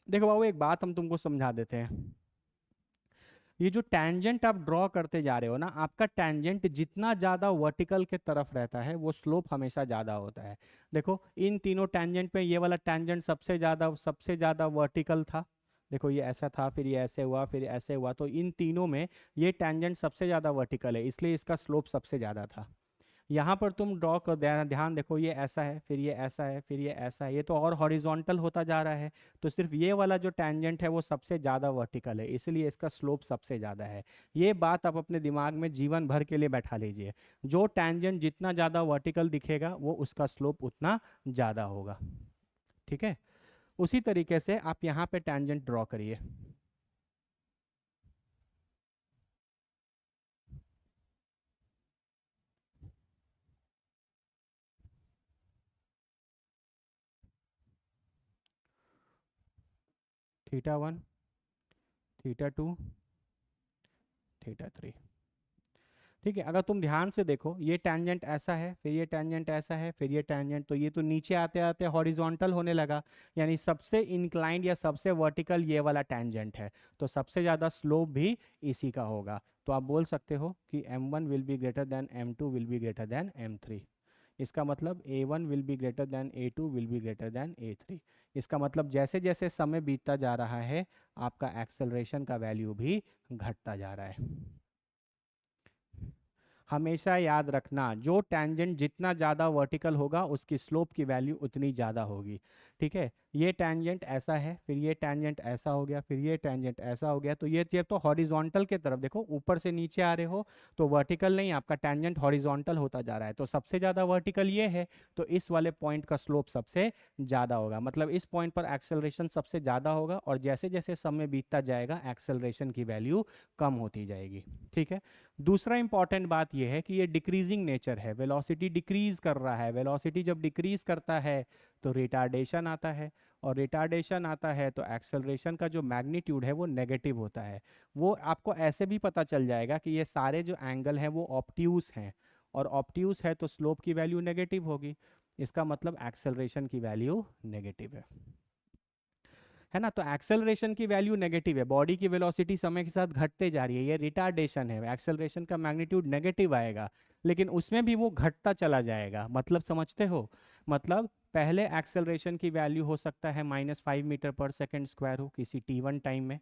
देखो बाबू, एक बात हम तुमको समझा देते हैं। ये जो टैंजेंट आप ड्रॉ करते जा रहे हो ना, आपका टैंजेंट जितना ज़्यादा वर्टिकल के तरफ रहता है वो स्लोप हमेशा ज़्यादा होता है। देखो इन तीनों टैंजेंट में ये वाला टैंजेंट सबसे ज़्यादा वर्टिकल था। देखो ये ऐसा था, फिर ये ऐसे हुआ, फिर ऐसे हुआ, तो इन तीनों में ये टैंजेंट सबसे ज़्यादा वर्टिकल है, इसलिए इसका स्लोप सबसे ज़्यादा था। यहाँ पर तुम ड्रॉ कर ध्यान देखो, ये ऐसा है, फिर ये ऐसा है, फिर ये ऐसा है, ये तो और हॉरिजॉन्टल होता जा रहा है। तो सिर्फ ये वाला जो टैंजेंट है वो सबसे ज़्यादा वर्टिकल है, इसलिए इसका स्लोप सबसे ज़्यादा है। ये बात आप अपने दिमाग में जीवन भर के लिए बैठा लीजिए। जो टैंजेंट जितना ज़्यादा वर्टिकल दिखेगा वो उसका स्लोप उतना ज़्यादा होगा। ठीक है, उसी तरीके से आप यहाँ पे टैंजेंट ड्रॉ करिए। Theta 1, theta 2, theta 3। ठीक है, अगर तुम ध्यान से देखो, ये टैंजेंट ऐसा है, फिर ये टैंजेंट ऐसा है, फिर ये टैंजेंट, तो ये तो नीचे आते आते हॉरिजॉन्टल होने लगा। यानी सबसे इंक्लाइंड या सबसे वर्टिकल ये वाला टैंजेंट है, तो सबसे ज़्यादा स्लोप भी इसी का होगा। तो आप बोल सकते हो कि m1 will be greater than m2 will be greater than m3। इसका मतलब a1 will be greater than a2 will be greater than a3। इसका मतलब जैसे जैसे समय बीतता जा रहा है आपका एक्सेलरेशन का वैल्यू भी घटता जा रहा है। हमेशा याद रखना, जो टेंजेंट जितना ज़्यादा वर्टिकल होगा उसकी स्लोप की वैल्यू उतनी ज़्यादा होगी। ठीक है, ये टेंजेंट ऐसा है, फिर ये टेंजेंट ऐसा हो गया, फिर ये टेंजेंट ऐसा हो गया, तो ये जब तो हॉरिजॉन्टल के तरफ देखो, ऊपर से नीचे आ रहे हो तो वर्टिकल नहीं, आपका टेंजेंट हॉरिजॉन्टल होता जा रहा है, तो सबसे ज़्यादा वर्टिकल ये है, तो इस वाले पॉइंट का स्लोप सबसे ज़्यादा होगा, मतलब इस पॉइंट पर एक्सेलरेशन सबसे ज़्यादा होगा, और जैसे जैसे समय बीतता जाएगा एक्सेलरेशन की वैल्यू कम होती जाएगी। ठीक है, दूसरा इंपॉर्टेंट बात यह है कि ये डिक्रीजिंग नेचर है, वेलोसिटी डिक्रीज कर रहा है, वेलोसिटी जब डिक्रीज करता है तो रिटार्डेशन आता है, और रिटार्डेशन आता है तो एक्सेलरेशन का जो मैग्नीट्यूड है वो नेगेटिव होता है। वो आपको ऐसे भी पता चल जाएगा कि ये सारे जो एंगल हैं वो ऑब्ट्यूज हैं, और ऑब्ट्यूज है तो स्लोप की वैल्यू नेगेटिव होगी, इसका मतलब एक्सेलरेशन की वैल्यू नेगेटिव है ना। तो एक्सेलरेशन की वैल्यू नेगेटिव है, बॉडी की वेलोसिटी समय के साथ घटते जा रही है, ये रिटार्डेशन है, एक्सेलरेशन का मैग्नीट्यूड नेगेटिव आएगा, लेकिन उसमें भी वो घटता चला जाएगा, मतलब समझते हो, मतलब पहले एक्सेलरेशन की वैल्यू हो सकता है -5 मीटर पर सेकेंड स्क्वायर हो किसी t1 टाइम में,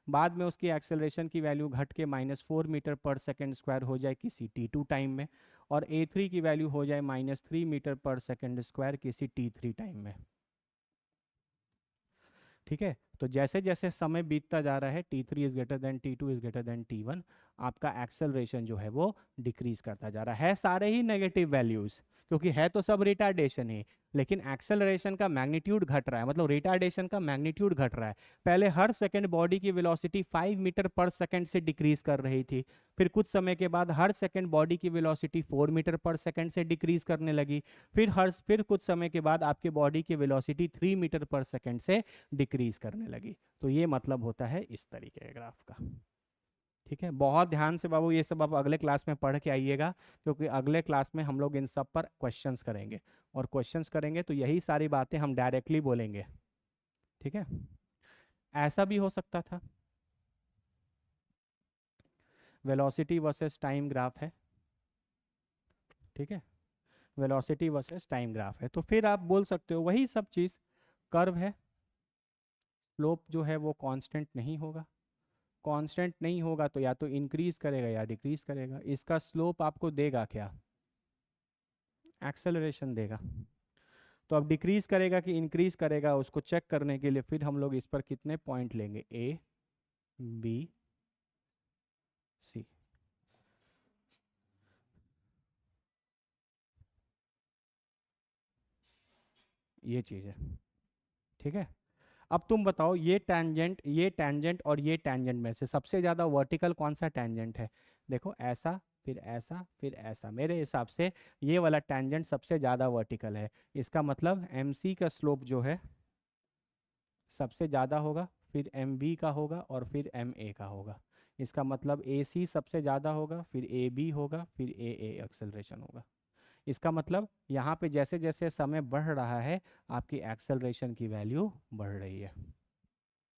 बाद में उसकी एक्सेलरेशन की वैल्यू घट के -4 मीटर पर सेकेंड स्क्वायर हो जाए किसी t2 टाइम में, और a3 की वैल्यू हो जाए -3 मीटर पर सेकेंड स्क्वायर किसी t3 टाइम में। ठीक है, तो जैसे जैसे समय बीतता जा रहा है t3 is greater than t2 is greater than t1, आपका एक्सेलरेशन जो है वो डिक्रीज करता जा रहा है सारे ही नेगेटिव वैल्यूज, क्योंकि है तो सब रिटार्डेशन ही, लेकिन एक्सेलरेशन का मैग्नीट्यूड घट रहा है, मतलब रिटार्डेशन का मैग्नीट्यूड घट रहा है। पहले हर सेकंड बॉडी की वेलोसिटी 5 मीटर पर सेकंड से डिक्रीज कर रही थी, फिर कुछ समय के बाद हर सेकंड बॉडी की वेलोसिटी 4 मीटर पर सेकंड से डिक्रीज करने लगी, फिर कुछ समय के बाद आपके बॉडी की वेलोसिटी 3 मीटर पर सेकंड से डिक्रीज करने लगी। तो ये मतलब होता है इस तरीके के ग्राफ का। ठीक है, बहुत ध्यान से बाबू ये सब आप अगले क्लास में पढ़ के आइएगा, क्योंकि अगले क्लास में हम लोग इन सब पर क्वेश्चंस करेंगे, और क्वेश्चंस करेंगे तो यही सारी बातें हम डायरेक्टली बोलेंगे। ठीक है, ऐसा भी हो सकता था, वेलोसिटी वर्सेस टाइम ग्राफ है, ठीक है, वेलोसिटी वर्सेस टाइम ग्राफ है, तो फिर आप बोल सकते हो वही सब चीज़, कर्व है, स्लोप जो है वो कांस्टेंट नहीं होगा, कांस्टेंट नहीं होगा तो या तो इंक्रीज करेगा या डिक्रीज करेगा, इसका स्लोप आपको देगा क्या, एक्सेलरेशन देगा। तो अब डिक्रीज करेगा कि इंक्रीज करेगा उसको चेक करने के लिए फिर हम लोग इस पर कितने पॉइंट लेंगे, ए बी सी, ये चीज़ है। ठीक है, अब तुम बताओ ये टैंजेंट और ये टैंजेंट में से सबसे ज़्यादा वर्टिकल कौन सा टैंजेंट है। देखो ऐसा फिर ऐसा फिर ऐसा, मेरे हिसाब से ये वाला टैंजेंट सबसे ज़्यादा वर्टिकल है, इसका मतलब एम सी का स्लोप जो है सबसे ज़्यादा होगा, फिर एम बी का होगा और फिर एम ए का होगा, इसका मतलब ए सी सबसे ज़्यादा होगा, फिर ए बी होगा, फिर ए एक्सेलरेशन होगा। इसका मतलब यहाँ पे जैसे जैसे समय बढ़ रहा है आपकी एक्सेलरेशन की वैल्यू बढ़ रही है,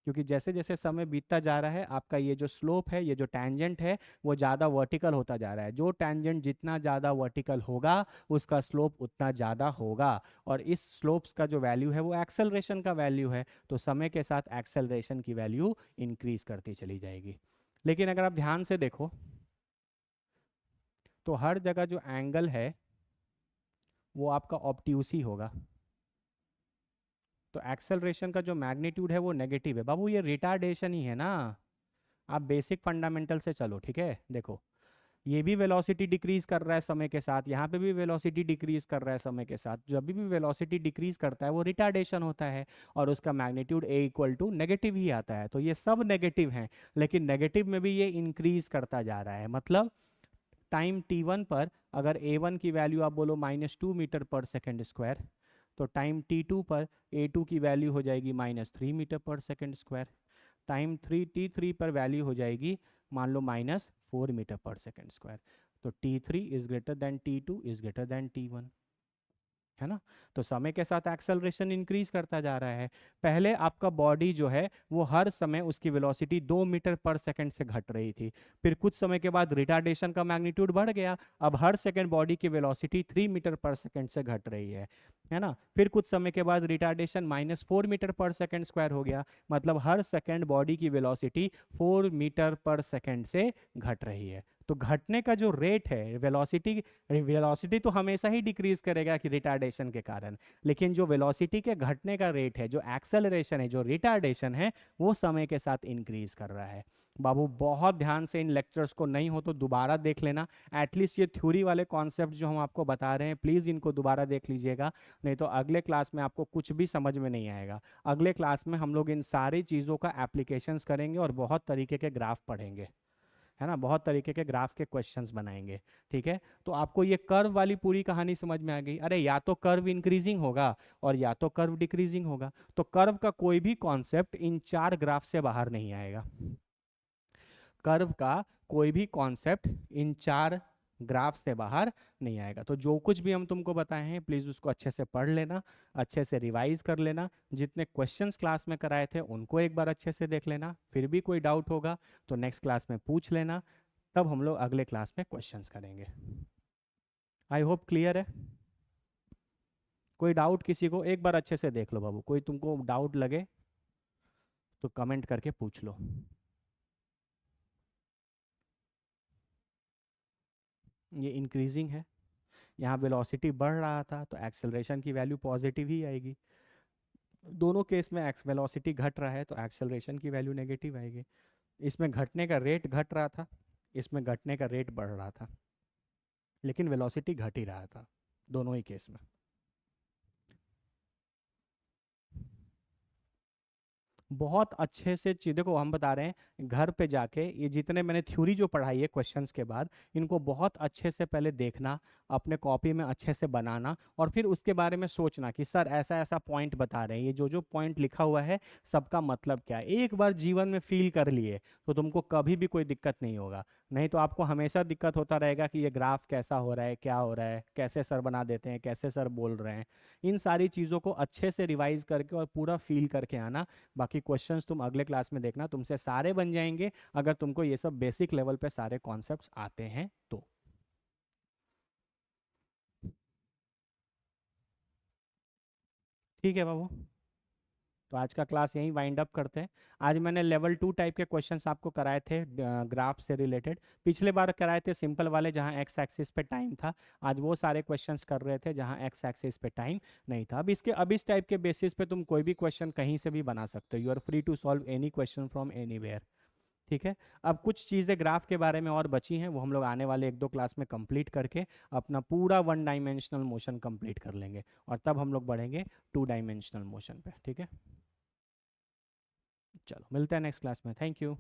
क्योंकि जैसे जैसे समय बीतता जा रहा है आपका ये जो स्लोप है, ये जो टैंजेंट है वो ज़्यादा वर्टिकल होता जा रहा है, जो टैंजेंट जितना ज़्यादा वर्टिकल होगा उसका स्लोप उतना ज़्यादा होगा, और इस स्लोप्स का जो वैल्यू है वो एक्सेलरेशन का वैल्यू है, तो समय के साथ एक्सेलरेशन की वैल्यू इंक्रीज करती चली जाएगी। लेकिन अगर आप ध्यान से देखो तो हर जगह जो एंगल है वो आपका ऑब्ट्यूस ही होगा, तो एक्सेलरेशन का जो मैग्नीट्यूड है वो नेगेटिव है। बाबू ये रिटार्डेशन ही है ना, आप बेसिक फंडामेंटल से चलो, ठीक है, देखो ये भी वेलोसिटी डिक्रीज कर रहा है समय के साथ, यहाँ पे भी वेलोसिटी डिक्रीज कर रहा है समय के साथ, जब भी वेलोसिटी डिक्रीज करता है वो रिटार्डेशन होता है, और उसका magnitude a equal to negative ही आता है, तो ये सब नेगेटिव हैं, लेकिन नेगेटिव में भी ये इंक्रीज करता जा रहा है, मतलब टाइम t1 पर अगर a1 की वैल्यू आप बोलो -2 मीटर पर सेकेंड स्क्वायर, तो टाइम t2 पर a2 की वैल्यू हो जाएगी -3 metre per second square, time t3 पर वैल्यू हो जाएगी मान लो -4 मीटर पर सेकेंड स्क्वायर, तो t3 is greater than t2 is greater than t1, है ना। तो समय के साथ एक्सेलरेशन इंक्रीज करता जा रहा है, पहले आपका बॉडी जो है वो हर समय उसकी वेलोसिटी 2 मीटर पर सेकेंड से घट रही थी, फिर कुछ समय के बाद रिटार्डेशन का मैग्नीट्यूड बढ़ गया, अब हर सेकेंड बॉडी की वेलोसिटी 3 मीटर पर सेकेंड से घट रही है ना, फिर कुछ समय के बाद retardation -4 metre per second square हो गया, मतलब हर सेकेंड बॉडी की वेलोसिटी 4 मीटर पर सेकेंड से घट रही है, तो घटने का जो रेट है, वेलोसिटी, वेलोसिटी तो हमेशा ही डिक्रीज करेगा कि रिटार्डेशन के कारण, लेकिन जो वेलोसिटी के घटने का रेट है, जो एक्सेलरेशन है, जो रिटार्डेशन है, वो समय के साथ इंक्रीज कर रहा है। बाबू बहुत ध्यान से इन लेक्चर्स को, नहीं हो तो दोबारा देख लेना। एटलीस्ट ये थ्योरी वाले कॉन्सेप्ट जो हम आपको बता रहे हैं, प्लीज़ इनको दोबारा देख लीजिएगा, नहीं तो अगले क्लास में आपको कुछ भी समझ में नहीं आएगा। अगले क्लास में हम लोग इन सारी चीज़ों का एप्लीकेशंस करेंगे और बहुत तरीके के ग्राफ पढ़ेंगे, है ना, बहुत तरीके के ग्राफ के क्वेश्चंस बनाएंगे। ठीक है, तो आपको ये कर्व वाली पूरी कहानी समझ में आ गई। अरे या तो कर्व इंक्रीजिंग होगा और या तो कर्व डिक्रीजिंग होगा, तो कर्व का कोई भी कॉन्सेप्ट इन 4 ग्राफ से बाहर नहीं आएगा। कर्व का कोई भी कॉन्सेप्ट इन 4 ग्राफ से बाहर नहीं आएगा। तो जो कुछ भी हम तुमको बताए हैं, प्लीज़ उसको अच्छे से पढ़ लेना, अच्छे से रिवाइज कर लेना, जितने क्वेश्चंस क्लास में कराए थे उनको एक बार अच्छे से देख लेना, फिर भी कोई डाउट होगा तो नेक्स्ट क्लास में पूछ लेना, तब हम लोग अगले क्लास में क्वेश्चंस करेंगे। आई होप क्लियर है। कोई डाउट किसी को, एक बार अच्छे से देख लो बाबू, कोई तुमको डाउट लगे तो कमेंट करके पूछ लो। ये इंक्रीजिंग है, यहाँ वेलोसिटी बढ़ रहा था तो एक्सेलरेशन की वैल्यू पॉजिटिव ही आएगी। दोनों केस में वेलोसिटी घट रहा है तो एक्सेलरेशन की वैल्यू नेगेटिव आएगी। इसमें घटने का रेट घट रहा था, इसमें घटने का रेट बढ़ रहा था, लेकिन वेलोसिटी घट ही रहा था दोनों ही केस में। बहुत अच्छे से देखो, हम बता रहे हैं घर पे जाके ये जितने मैंने थ्योरी जो पढ़ाई है क्वेश्चंस के बाद, इनको बहुत अच्छे से पहले देखना, अपने कॉपी में अच्छे से बनाना, और फिर उसके बारे में सोचना कि सर ऐसा ऐसा पॉइंट बता रहे हैं, ये जो जो पॉइंट लिखा हुआ है सबका मतलब क्या है। एक बार जीवन में फील कर लिए तो तुमको कभी भी कोई दिक्कत नहीं होगा, नहीं तो आपको हमेशा दिक्कत होता रहेगा कि ये ग्राफ कैसा हो रहा है, क्या हो रहा है, कैसे सर बना देते हैं, कैसे सर बोल रहे हैं। इन सारी चीज़ों को अच्छे से रिवाइज करके और पूरा फील करके आना। बाकी क्वेश्चंस तुम अगले क्लास में देखना, तुमसे सारे बन जाएंगे अगर तुमको ये सब बेसिक लेवल पे सारे कॉन्सेप्ट्स आते हैं तो। ठीक है बाबू, तो आज का क्लास यहीं वाइंड अप करते हैं। आज मैंने लेवल 2 टाइप के क्वेश्चंस आपको कराए थे ग्राफ से रिलेटेड। पिछले बार कराए थे सिंपल वाले जहां एक्स एक्सिस पे टाइम था, आज वो सारे क्वेश्चंस कर रहे थे जहां एक्स एक्सिस पे टाइम नहीं था। अब इस टाइप के बेसिस पे तुम कोई भी क्वेश्चन कहीं से भी बना सकते हो, you are free to solve any question from anywhere. ठीक है, अब कुछ चीज़ें ग्राफ के बारे में और बची हैं, वो हम लोग आने वाले 1-2 क्लास में कंप्लीट करके अपना पूरा 1 डायमेंशनल मोशन कंप्लीट कर लेंगे, और तब हम लोग बढ़ेंगे 2 डायमेंशनल मोशन पे। ठीक है, चलो मिलते हैं नेक्स्ट क्लास में। Thank you.